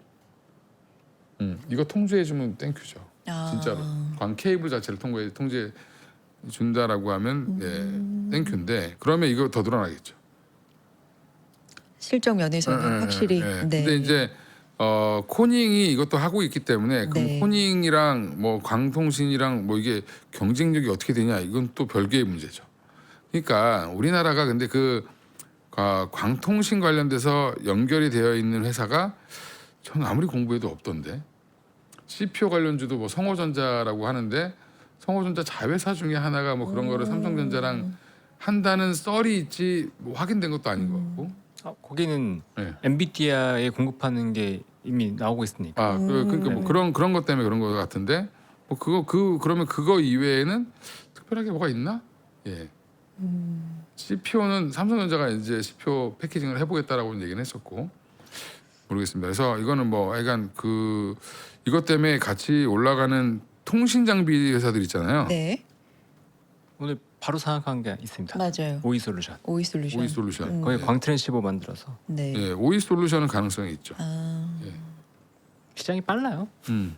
이거 통제해 주면 땡큐죠. 진짜로. 광 케이블 자체를 통제 준다라고 하면 땡큐인데 그러면 이거 더 늘어나겠죠. 실적 면에서는 확실히. 네. 근데 이제 코닝이 이것도 하고 있기 때문에 그럼 네. 코닝이랑 뭐 광통신이랑 뭐 이게 경쟁력이 어떻게 되냐 이건 또 별개의 문제죠. 그러니까 우리나라가 근데 그 광통신 관련돼서 연결이 되어 있는 회사가 저는 아무리 공부해도 없던데. CPO 관련주도 뭐 성호전자라고 하는데 성호전자 자회사 중에 하나가 뭐 그런 거를 삼성전자랑 한다는 썰이 있지 뭐 확인된 것도 아닌 것 같고. 거기는 네. 엔비디아에 공급하는 게 이미 나오고 있으니까. 그러니까 뭐 그런 것 때문에 그런 것 같은데 뭐 그러면 그거 이외에는 특별하게 뭐가 있나? 예. CPO는 삼성전자가 이제 CPO 패키징을 해보겠다라고 얘기는 했었고 모르겠습니다. 그래서 이거는 뭐 약간 이것 때문에 같이 올라가는 통신 장비 회사들 있잖아요. 네. 오늘 바로 생각한 게 있습니다. 맞아요. 오이솔루션. 오이솔루션. 오이솔루션. 거기 광트랜시버 만들어서 네. 예, 오이솔루션은 가능성이 있죠. 시장이 빨라요.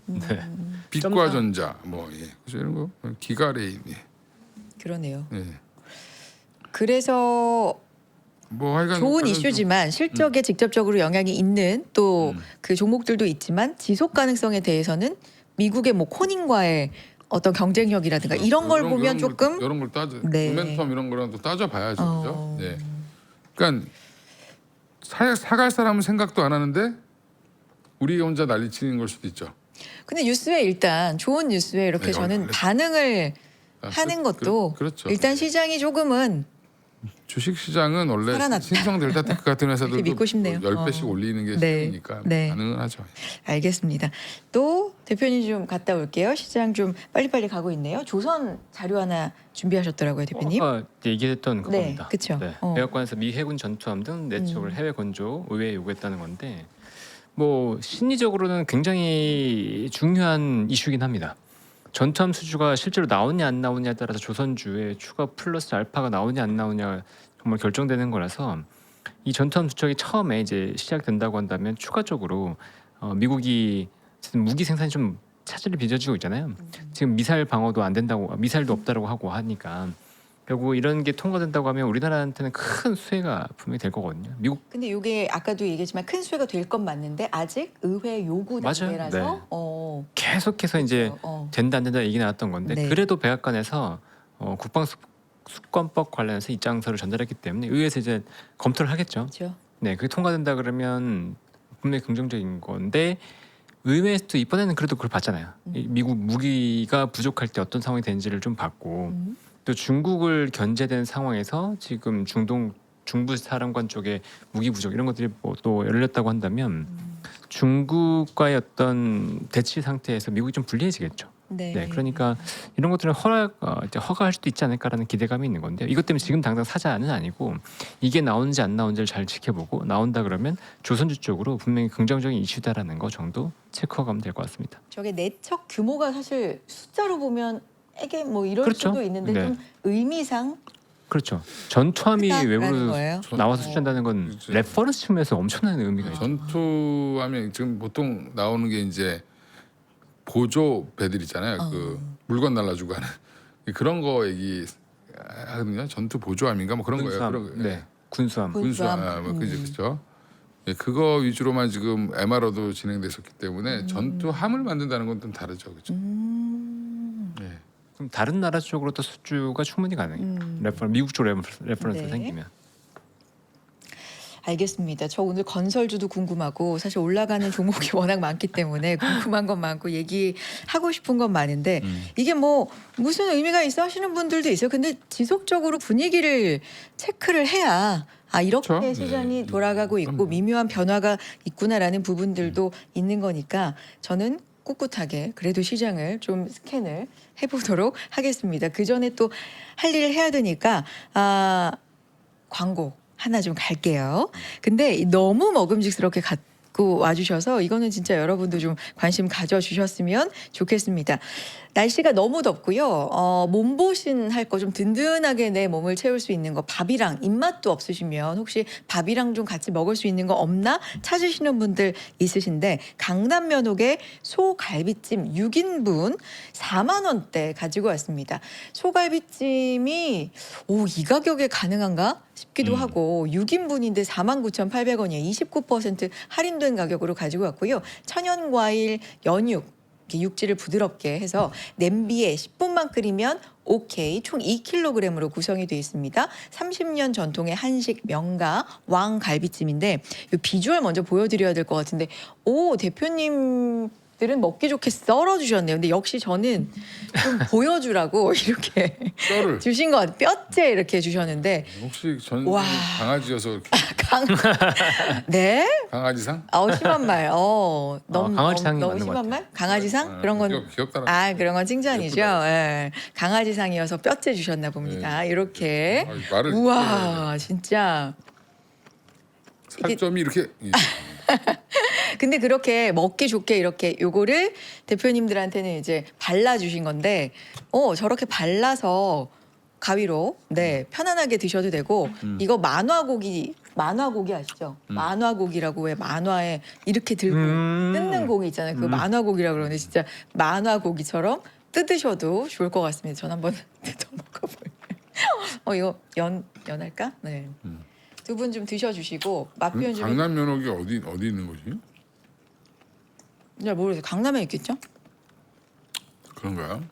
네. 빛과전자 뭐 예. 그래서 이런 거 기가레인 예. 그러네요. 예. 그래서 뭐 하여간 좋은 좀- 이슈지만 실적에 직접적으로 영향이 있는 또 그 종목들도 있지만 지속 가능성에 대해서는 미국의 뭐 코닝과의 어떤 경쟁력이라든가 이런 걸 보면 조금 이런 걸 따져 네. 모멘텀 이런 거랑 또 따져 봐야죠. 어. 그죠? 네. 그러니까 사갈 사람은 생각도 안 하는데 우리 혼자 난리치는 걸 수도 있죠. 근데 뉴스에 일단 좋은 뉴스에 이렇게 네, 저는 원래- 반응을 하는 것도 그렇죠. 일단 시장이 조금은 주식 시장은 원래 살아났다. 신성 델타테크 같은 회사들도 이렇게 믿고 싶네요. 10배씩 올리는 게 네. 쉬우니까 네. 반응은 하죠. 알겠습니다. 또 대표님 좀 갔다 올게요. 시장 좀 빨리빨리 가고 있네요. 조선 자료 하나 준비하셨더라고요, 대표님. 아까 얘기했던 그겁니다. 그쵸. 백악관에서 미 해군 전투함 등 내척을 해외 건조 의회에 요구했다는 건데 뭐 심리적으로는 굉장히 중요한 이슈긴 합니다. 전투함 수주가 실제로 나오냐 안 나오냐에 따라서 조선주에 추가 플러스 알파가 나오냐 안 나오냐 정말 결정되는 거라서 이 전투함 수출이 처음에 이제 시작된다고 한다면 추가적으로 미국이 무기 생산이 좀 차질이 빚어지고 있잖아요. 지금 미사일 방어도 안 된다고 미사일도 없다라고 하고 하니까 결국 이런 게 통과된다고 하면 우리나라한테는 큰 수혜가 분명히 될 거거든요. 미국 근데 이게 아까도 얘기했지만 큰 수혜가 될 건 맞는데 아직 의회 요구 맞아요. 단계라서 네. 계속해서 이제 그렇죠. 된다 안 된다 얘기 나왔던 건데 네. 그래도 백악관에서 국방수권법 관련해서 입장서를 전달했기 때문에 의회에서 이제 검토를 하겠죠. 그렇죠. 네, 그게 통과된다 그러면 분명히 긍정적인 건데 의회에서도 이번에는 그래도 그걸 봤잖아요. 이 미국 무기가 부족할 때 어떤 상황이 되는지를 좀 봤고 또 중국을 견제되는 상황에서 지금 중부 사령관 쪽에 무기 부족 이런 것들이 뭐또 열렸다고 한다면 중국과의 어떤 대치 상태에서 미국이 좀 불리해지겠죠. 네. 네, 그러니까 이런 것들은 이제 허가할 수도 있지 않을까라는 기대감이 있는 건데요. 이것 때문에 지금 당장 사자는 아니고 이게 나오는지 안 나오는지를 잘 지켜보고 나온다 그러면 조선주 쪽으로 분명히 긍정적인 이슈다라는 거 정도 체크하면 될 것 같습니다. 저게 내척 규모가 사실 숫자로 보면 이게 뭐 이럴 그렇죠. 수도 있는데 네. 좀 의미상 그렇죠. 전투함이 크다라는 외부로 거예요. 나와서 수출한다는 건 그렇지. 레퍼런스 측면에서 엄청난 의미가 있죠. 전투하면 지금 보통 나오는 게 이제 보조 배들 있잖아요. 그 물건 날라주고 하는 그런 거 얘기 하거든요. 전투 보조함인가 뭐 그런 군수함, 거예요. 그런 네, 군수함. 군수함. 뭐 그죠. 예, 그거 위주로만 지금 MRO도 진행됐었기 때문에 전투함을 만든다는 건 좀 다르죠, 그렇죠? 예. 그럼 다른 나라 쪽으로 또 수주가 충분히 가능해요. 미국 쪽 레퍼런스 네. 생기면. 알겠습니다. 저 오늘 건설주도 궁금하고 사실 올라가는 종목이 워낙 많기 때문에 궁금한 건 많고 얘기하고 싶은 건 많은데 이게 뭐 무슨 의미가 있어 하시는 분들도 있어요. 근데 지속적으로 분위기를 체크를 해야 이렇게 그렇죠. 시장이 네. 돌아가고 있고 그럼요. 미묘한 변화가 있구나라는 부분들도 있는 거니까 저는 꿋꿋하게 그래도 시장을 좀 스캔을 해보도록 하겠습니다. 그 전에 또 할 일을 해야 되니까 광고 하나 좀 갈게요. 근데 너무 먹음직스럽게 갖고 와주셔서 이거는 진짜 여러분도 좀 관심 가져주셨으면 좋겠습니다. 날씨가 너무 덥고요. 몸보신 할 거 좀 든든하게 내 몸을 채울 수 있는 거 밥이랑 입맛도 없으시면 혹시 밥이랑 좀 같이 먹을 수 있는 거 없나 찾으시는 분들 있으신데 강남 면옥의 소갈비찜 6인분 4만 원대 가지고 왔습니다. 소갈비찜이 이 가격에 가능한가 싶기도 하고 6인분인데 49,800원이에요. 29% 할인된 가격으로 가지고 왔고요. 천연과일 연육 육질을 부드럽게 해서 냄비에 10분만 끓이면 오케이. 총 2kg으로 구성이 되어 있습니다. 30년 전통의 한식 명가 왕갈비찜인데 이 비주얼 먼저 보여드려야 될 것 같은데 대표님들은 먹기 좋게 썰어주셨네요. 근데 역시 저는 좀 보여주라고 이렇게 뼈를 주신 것 같아요. 뼈째 이렇게 주셨는데 혹시 전 와. 강아지여서 이렇게 네? 강아지상? 심한 말. 너무 강아지상이 너무 맞는 것 심한 말? 강아지상? 그런 건 귀엽다. 그런 건 칭찬이죠. 예쁘다. 예. 강아지상이어서 뼈째 주셨나 봅니다. 이렇게. 말을 우와, 진짜. 살점이 이렇게 근데 그렇게 먹기 좋게 이렇게 요거를 대표님들한테는 이제 발라주신 건데, 저렇게 발라서 가위로 편안하게 드셔도 되고, 이거 만화고기 아시죠? 만화고기라고 왜 만화에 이렇게 들고 뜯는 고기 있잖아요. 그 만화고기라고 그러는데 진짜 만화고기처럼 뜯으셔도 좋을 것 같습니다. 전 한번 뜯어 먹어볼게요. 이거 연할까? 네. 두 분 좀 드셔주시고 맛 표현 좀. 강남 면옥이 어디 있는 거지? 잘 모르겠어요. 강남에 있겠죠? 그런가요?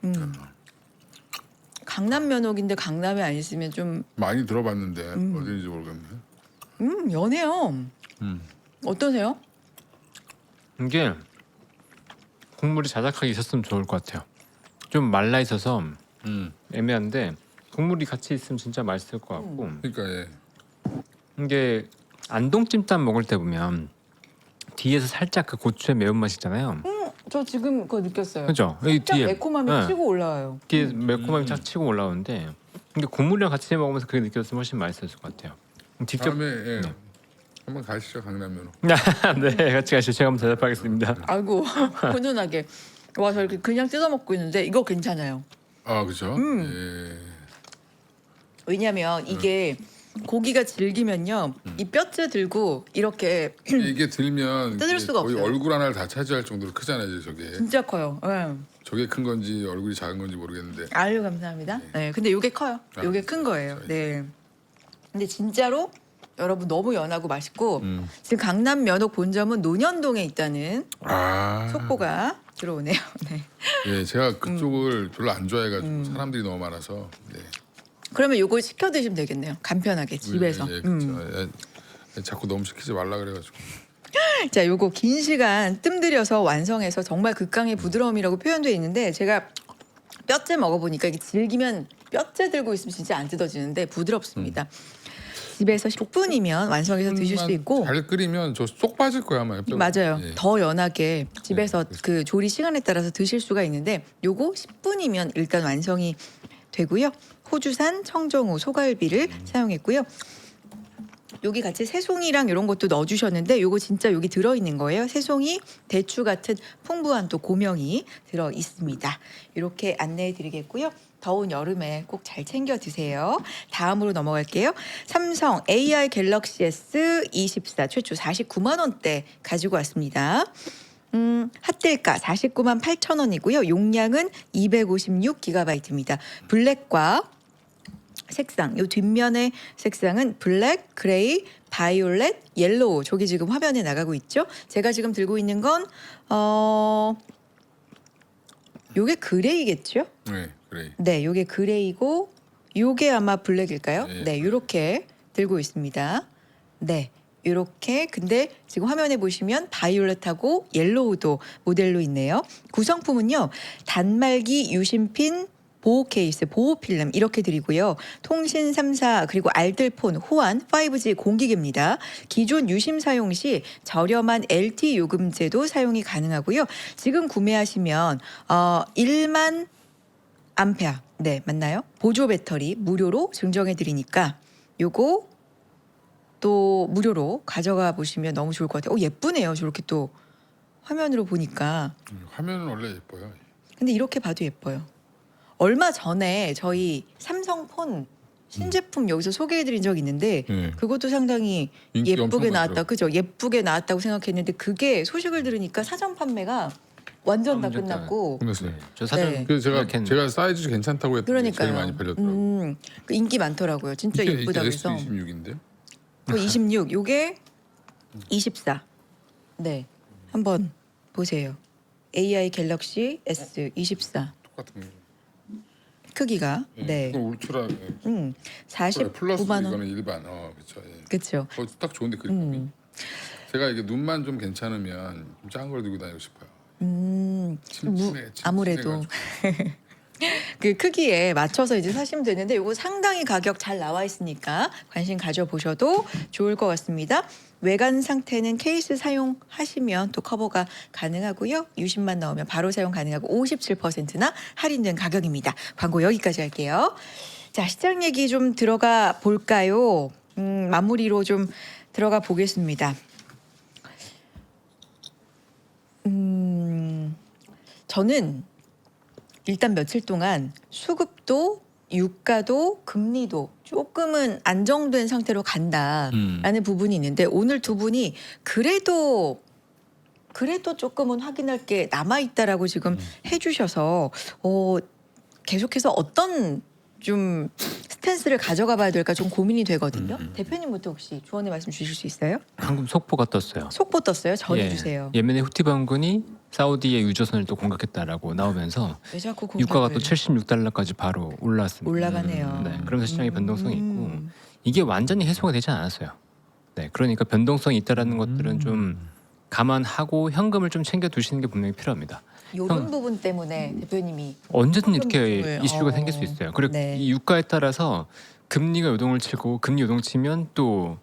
강남 면옥인데 강남에 안 있으면 좀 많이 들어봤는데 어디인지 모르겠네. 연해요. 어떠세요? 이게 국물이 자작하게 있었으면 좋을 것 같아요. 좀 말라 있어서 애매한데 국물이 같이 있으면 진짜 맛있을 것 같고 그러니까 예. 이게 안동찜닭 먹을 때 보면 뒤에서 살짝 그 고추의 매운맛 있잖아요. 저 지금 그거 느꼈어요. 그죠? 이 살짝 뒤에 매콤함이 네. 치고 올라와요. 뒤에 매콤함이 쫙 치고 올라오는데 근데 국물이랑 같이 먹으면서 그게 느껴졌으면 훨씬 맛있었을 것 같아요. 직접 다음에 예. 한번 가시죠 강남 면옥. 네 같이 가시죠. 제가 한번 대답하겠습니다. 아이고 훈훈하게. 와, 저 이렇게 그냥 뜯어 먹고 있는데 이거 괜찮아요. 그렇죠. 예. 왜냐면 이게 고기가 질기면요 이 뼈째 들고 이렇게 이게 들면 뜯을 이게 수가 거의 없어요. 얼굴 하나를 다 차지할 정도로 크잖아요, 저게. 진짜 커요. 예. 저게 큰 건지 얼굴이 작은 건지 모르겠는데. 아유 감사합니다. 네, 근데 요게 커요. 요게 큰 거예요. 네. 근데 진짜로 여러분 너무 연하고 맛있고 지금 강남 면옥 본점은 논현동에 있다는 속보가 들어오네요. 네. 예, 제가 그쪽을 별로 안 좋아해가지고 사람들이 너무 많아서. 네. 그러면 요거 시켜 드시면 되겠네요. 간편하게 집에서. 예, 그렇죠. 예, 자꾸 너무 시키지 말라 그래가지고. 자, 요거 긴 시간 뜸들여서 완성해서 정말 극강의 부드러움이라고 표현되어 있는데 제가 뼈째 먹어보니까 이게 질기면 뼈째 들고 있으면 진짜 안 뜯어지는데 부드럽습니다. 집에서 10분이면 완성해서 드실 수 있고 잘 끓이면 저 쏙 빠질 거야 아마. 뼈가. 맞아요. 예. 더 연하게 집에서 그래서- 그 조리 시간에 따라서 드실 수가 있는데 요거 10분이면 일단 완성이 되고요. 호주산 청정호 소갈비를 사용했고요. 여기 같이 새송이랑 이런 것도 넣어주셨는데 요거 진짜 여기 들어있는 거예요. 새송이, 대추 같은 풍부한 또 고명이 들어 있습니다. 이렇게 안내해드리겠고요. 더운 여름에 꼭 잘 챙겨 드세요. 다음으로 넘어갈게요. 삼성 AI 갤럭시 S24 최초 49만 원대 가지고 왔습니다. 핫딜가 49만 8천 원이고요. 용량은 256GB입니다. 블랙과 색상, 요 뒷면의 색상은 블랙, 그레이, 바이올렛, 옐로우. 저기 지금 화면에 나가고 있죠. 제가 지금 들고 있는 건 요게 그레이겠죠? 네, 그래. 네, 요게 그레이고 요게 아마 블랙일까요? 네, 네, 요렇게 들고 있습니다. 네. 요렇게 근데 지금 화면에 보시면 바이올렛하고 옐로우도 모델로 있네요. 구성품은요. 단말기 유심핀 보호 케이스, 보호 필름 이렇게 드리고요. 통신 3사 그리고 알뜰폰, 호환, 5G 공기기입니다. 기존 유심 사용 시 저렴한 LT 요금제도 사용이 가능하고요. 지금 구매하시면 1만 암페어, 네 맞나요? 보조 배터리 무료로 증정해 드리니까 요거 또 무료로 가져가 보시면 너무 좋을 것 같아요. 예쁘네요. 저렇게 또 화면으로 보니까. 화면은 원래 예뻐요. 근데 이렇게 봐도 예뻐요. 얼마 전에 저희 삼성폰 신제품 여기서 소개해드린 적이 있는데 네. 그것도 상당히 인기 예쁘게 엄청 나왔다. 많더라고요. 그죠? 예쁘게 나왔다고 생각했는데 그게 소식을 들으니까 사전 판매가 완전 다 완전 다 끝났고 끝났어요. 저 사전 네. 그래서 이렇게 제가 사이즈 괜찮다고 했더니 그러니까요. 제일 많이 팔렸더라고요. 그 인기 많더라고요. 진짜 이게 예쁘다 그래서. S26인데. 26. 요게 24. 네. 한번 보세요. AI 갤럭시 S24 똑같은 거. 크기가 네. 이거 울트라. 49만 플러스 원. 이거는 일반. 그렇죠. 예. 그렇죠. 딱 좋은데 그림이. 제가 이게 눈만 좀 괜찮으면 좀 작은 걸 들고 다니고 싶어요. 침침해, 아무래도 침침해가지고. 그 크기에 맞춰서 이제 사시면 되는데 이거 상당히 가격 잘 나와 있으니까 관심 가져보셔도 좋을 것 같습니다. 외관 상태는 케이스 사용하시면 또 커버가 가능하고요. 유심만 넣으면 바로 사용 가능하고 57%나 할인된 가격입니다. 광고 여기까지 할게요. 자, 시장 얘기 좀 들어가 볼까요? 마무리로 좀 들어가 보겠습니다. 저는 일단 며칠 동안 수급도 유가도 금리도 조금은 안정된 상태로 간다라는 부분이 있는데 오늘 두 분이 그래도 조금은 확인할 게 남아 있다라고 지금 해주셔서 계속해서 어떤 좀 스탠스를 가져가 봐야 될까 좀 고민이 되거든요. 대표님부터 혹시 조언의 말씀 주실 수 있어요? 방금 속보가 떴어요. 속보 떴어요? 전해주세요. 예멘의 후티 반군이 사우디의 유조선을 또 공격했다라고 나오면서 왜 자꾸 유가가 공격을 또 76달러까지 바로 올랐습니다. 올라가네요. 네, 그러면서 시장의 변동성이 있고 이게 완전히 해소가 되지 않았어요. 네, 그러니까 변동성이 있다라는 것들은 좀 감안하고 현금을 좀 챙겨 두시는 게 분명히 필요합니다. 이런 부분 때문에 대표님이 언제든 이렇게 현금 이슈가 부분을, 생길 수 있어요. 그리고 네. 이 유가에 따라서 금리가 요동을 치고 금리 요동 치면 또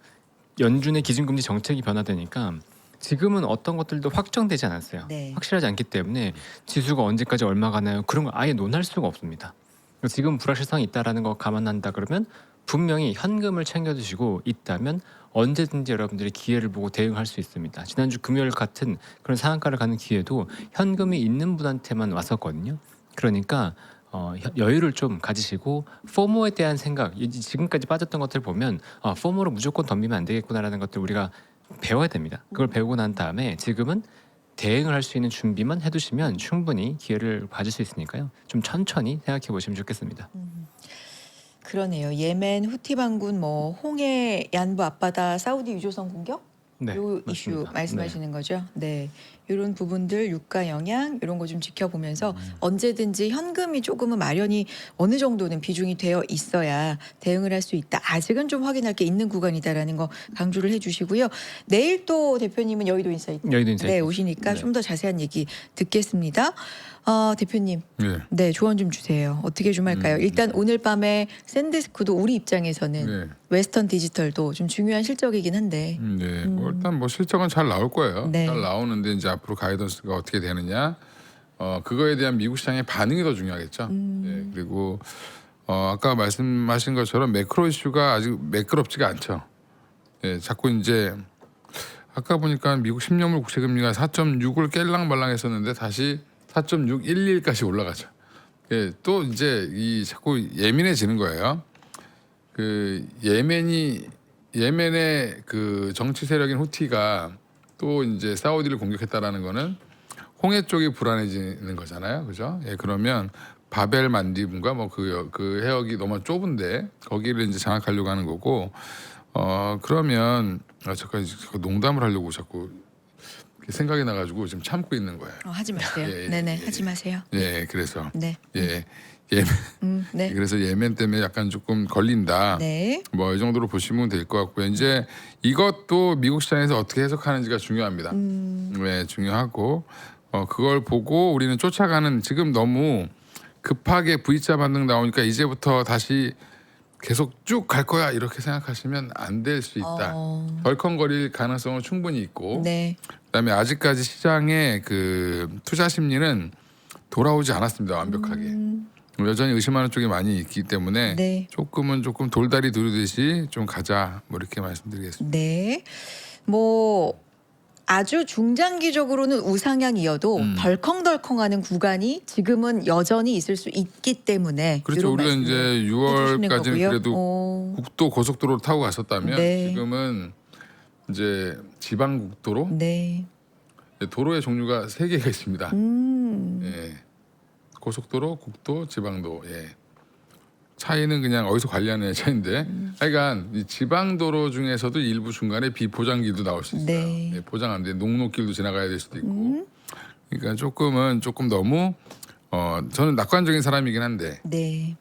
연준의 기준금리 정책이 변화되니까 지금은 어떤 것들도 확정되지 않았어요. 네. 확실하지 않기 때문에 지수가 언제까지 얼마 가나요? 그런 거 아예 논할 수가 없습니다. 지금 불확실성이 있다라는 거 감안한다 그러면 분명히 현금을 챙겨두시고 있다면 언제든지 여러분들이 기회를 보고 대응할 수 있습니다. 지난주 금요일 같은 그런 상한가를 가는 기회도 현금이 있는 분한테만 왔었거든요. 그러니까 여유를 좀 가지시고 포모에 대한 생각, 지금까지 빠졌던 것들 보면 포모로 무조건 덤비면 안 되겠구나라는 것들 우리가 배워야 됩니다. 그걸 배우고 난 다음에 지금은 대응을 할 수 있는 준비만 해두시면 충분히 기회를 가질 수 있으니까요. 좀 천천히 생각해 보시면 좋겠습니다. 그러네요. 예멘 후티 반군 홍해 얀부 앞바다 사우디 유조선 공격 네, 요 이슈 맞습니다. 말씀하시는 거죠? 네. 이런 부분들 유가 영향 이런 거 좀 지켜보면서 언제든지 현금이 조금은 마련이 어느 정도는 비중이 되어 있어야 대응을 할 수 있다. 아직은 좀 확인할 게 있는 구간이다라는 거 강조를 해주시고요. 내일 또 대표님은 여의도 인사이트 여의도 인사이트. 네, 오시니까 네. 좀 더 자세한 얘기 듣겠습니다. 대표님, 네. 네, 조언 좀 주세요. 어떻게 좀 할까요? 일단 오늘 밤에 샌디스크도 우리 입장에서는 네. 웨스턴 디지털도 좀 중요한 실적이긴 한데. 네. 뭐 일단 뭐 실적은 잘 나올 거예요. 네. 잘 나오는데 이제 앞으로 가이던스가 어떻게 되느냐, 그거에 대한 미국 시장의 반응이 더 중요하겠죠. 네. 그리고 아까 말씀하신 것처럼 매크로 이슈가 아직 매끄럽지가 않죠. 예, 자꾸 이제 아까 보니까 미국 10년물 국채 금리가 4.6을 깰랑 말랑했었는데 다시 4.611까지 올라가죠. 예, 또 이제 이 자꾸 예민해지는 거예요. 그 예멘의 그 정치 세력인 후티가 또 이제 사우디를 공격했다라는 거는 홍해 쪽이 불안해지는 거잖아요, 그죠? 예, 그러면 바벨 만디브인가 뭐 그 해역이 너무 좁은데 거기를 이제 장악하려고 하는 거고, 그러면 잠깐 농담을 하려고 자꾸 생각이 나가지고 지금 참고 있는 거예요. 하지 마세요. 예, 예, 네네, 예, 하지 마세요. 예, 그래서 네. 예멘 네. 그래서 예멘 때문에 약간 조금 걸린다. 네. 뭐 이 정도로 보시면 될 것 같고요. 이제 이것도 미국 시장에서 어떻게 해석하는지가 중요합니다. 네, 중요하고 그걸 보고 우리는 쫓아가는, 지금 너무 급하게 V자 반등 나오니까 이제부터 다시 계속 쭉 갈 거야 이렇게 생각하시면 안 될 수 있다. 덜컹거릴 가능성은 충분히 있고, 네. 그다음에 아직까지 시장의 그 투자 심리는 돌아오지 않았습니다. 완벽하게. 여전히 의심하는 쪽이 많이 있기 때문에 네. 조금 돌다리 두르듯이 좀 가자, 뭐 이렇게 말씀드리겠습니다. 네. 뭐 아주 중장기적으로는 우상향이어도 덜컹덜컹하는 구간이 지금은 여전히 있을 수 있기 때문에 그렇죠. 이런 우리가 말씀을 이제 해주시는 6월까지는 거고요. 그래도 국도 고속도로를 타고 갔었다면 네. 지금은 이제 지방국도로, 네. 도로의 종류가 3개가 있습니다. 예. 고속도로, 국도, 지방도. 예. 차이는 그냥 어디서 관리하느냐의 차이인데, 하여간 이 지방도로 중에서도 일부 중간에 비포장길도 나올 수 있어요. 네. 예, 포장 안 돼 농로길도 지나가야 될 수도 있고. 그러니까 조금 너무 저는 낙관적인 사람이긴 한데 네.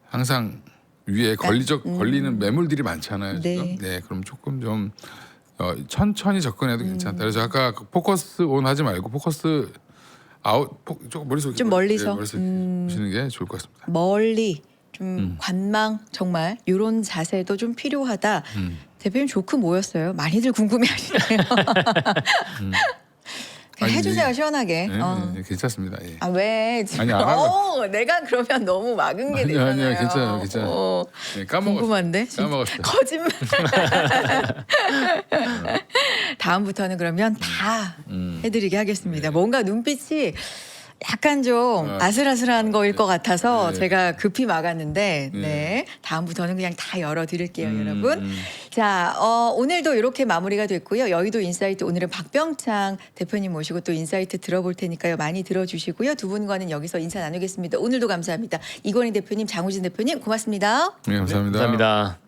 항상 위에 걸리는 매물들이 많잖아요. 네. 지금. 네, 그럼 조금 좀 천천히 접근해도 괜찮다. 그래서 아까 그 포커스 온 하지 말고 포커스 아웃, 조금 머릿속에 좀 멀리서. 머릿속에 보시는 게 좋을 것 같습니다. 멀리 좀 관망 정말 이런 자세도 좀 필요하다. 대표님 조크 뭐였어요? 많이들 궁금해하시네요. 그냥 아니, 해주세요 시원하게. 네, 네, 괜찮습니다. 예. 아 왜? 지금 아니, 안 하고. 내가 그러면 너무 막은 게 되잖아요. 아니요, 괜찮아요. 네, 까먹었어요. 궁금한데? 진짜. 까먹었어요. 거짓말. 다음부터는 그러면 다 해드리게 하겠습니다. 뭔가 눈빛이 약간 좀 아슬아슬한 거일 것 같아서 네. 제가 급히 막았는데 네. 네. 다음부터는 그냥 다 열어드릴게요, 여러분. 자, 오늘도 이렇게 마무리가 됐고요. 여의도 인사이트 오늘은 박병창 대표님 모시고 또 인사이트 들어볼 테니까요. 많이 들어주시고요. 두 분과는 여기서 인사 나누겠습니다. 오늘도 감사합니다. 이건희 대표님, 장우진 대표님 고맙습니다. 네, 감사합니다. 감사합니다.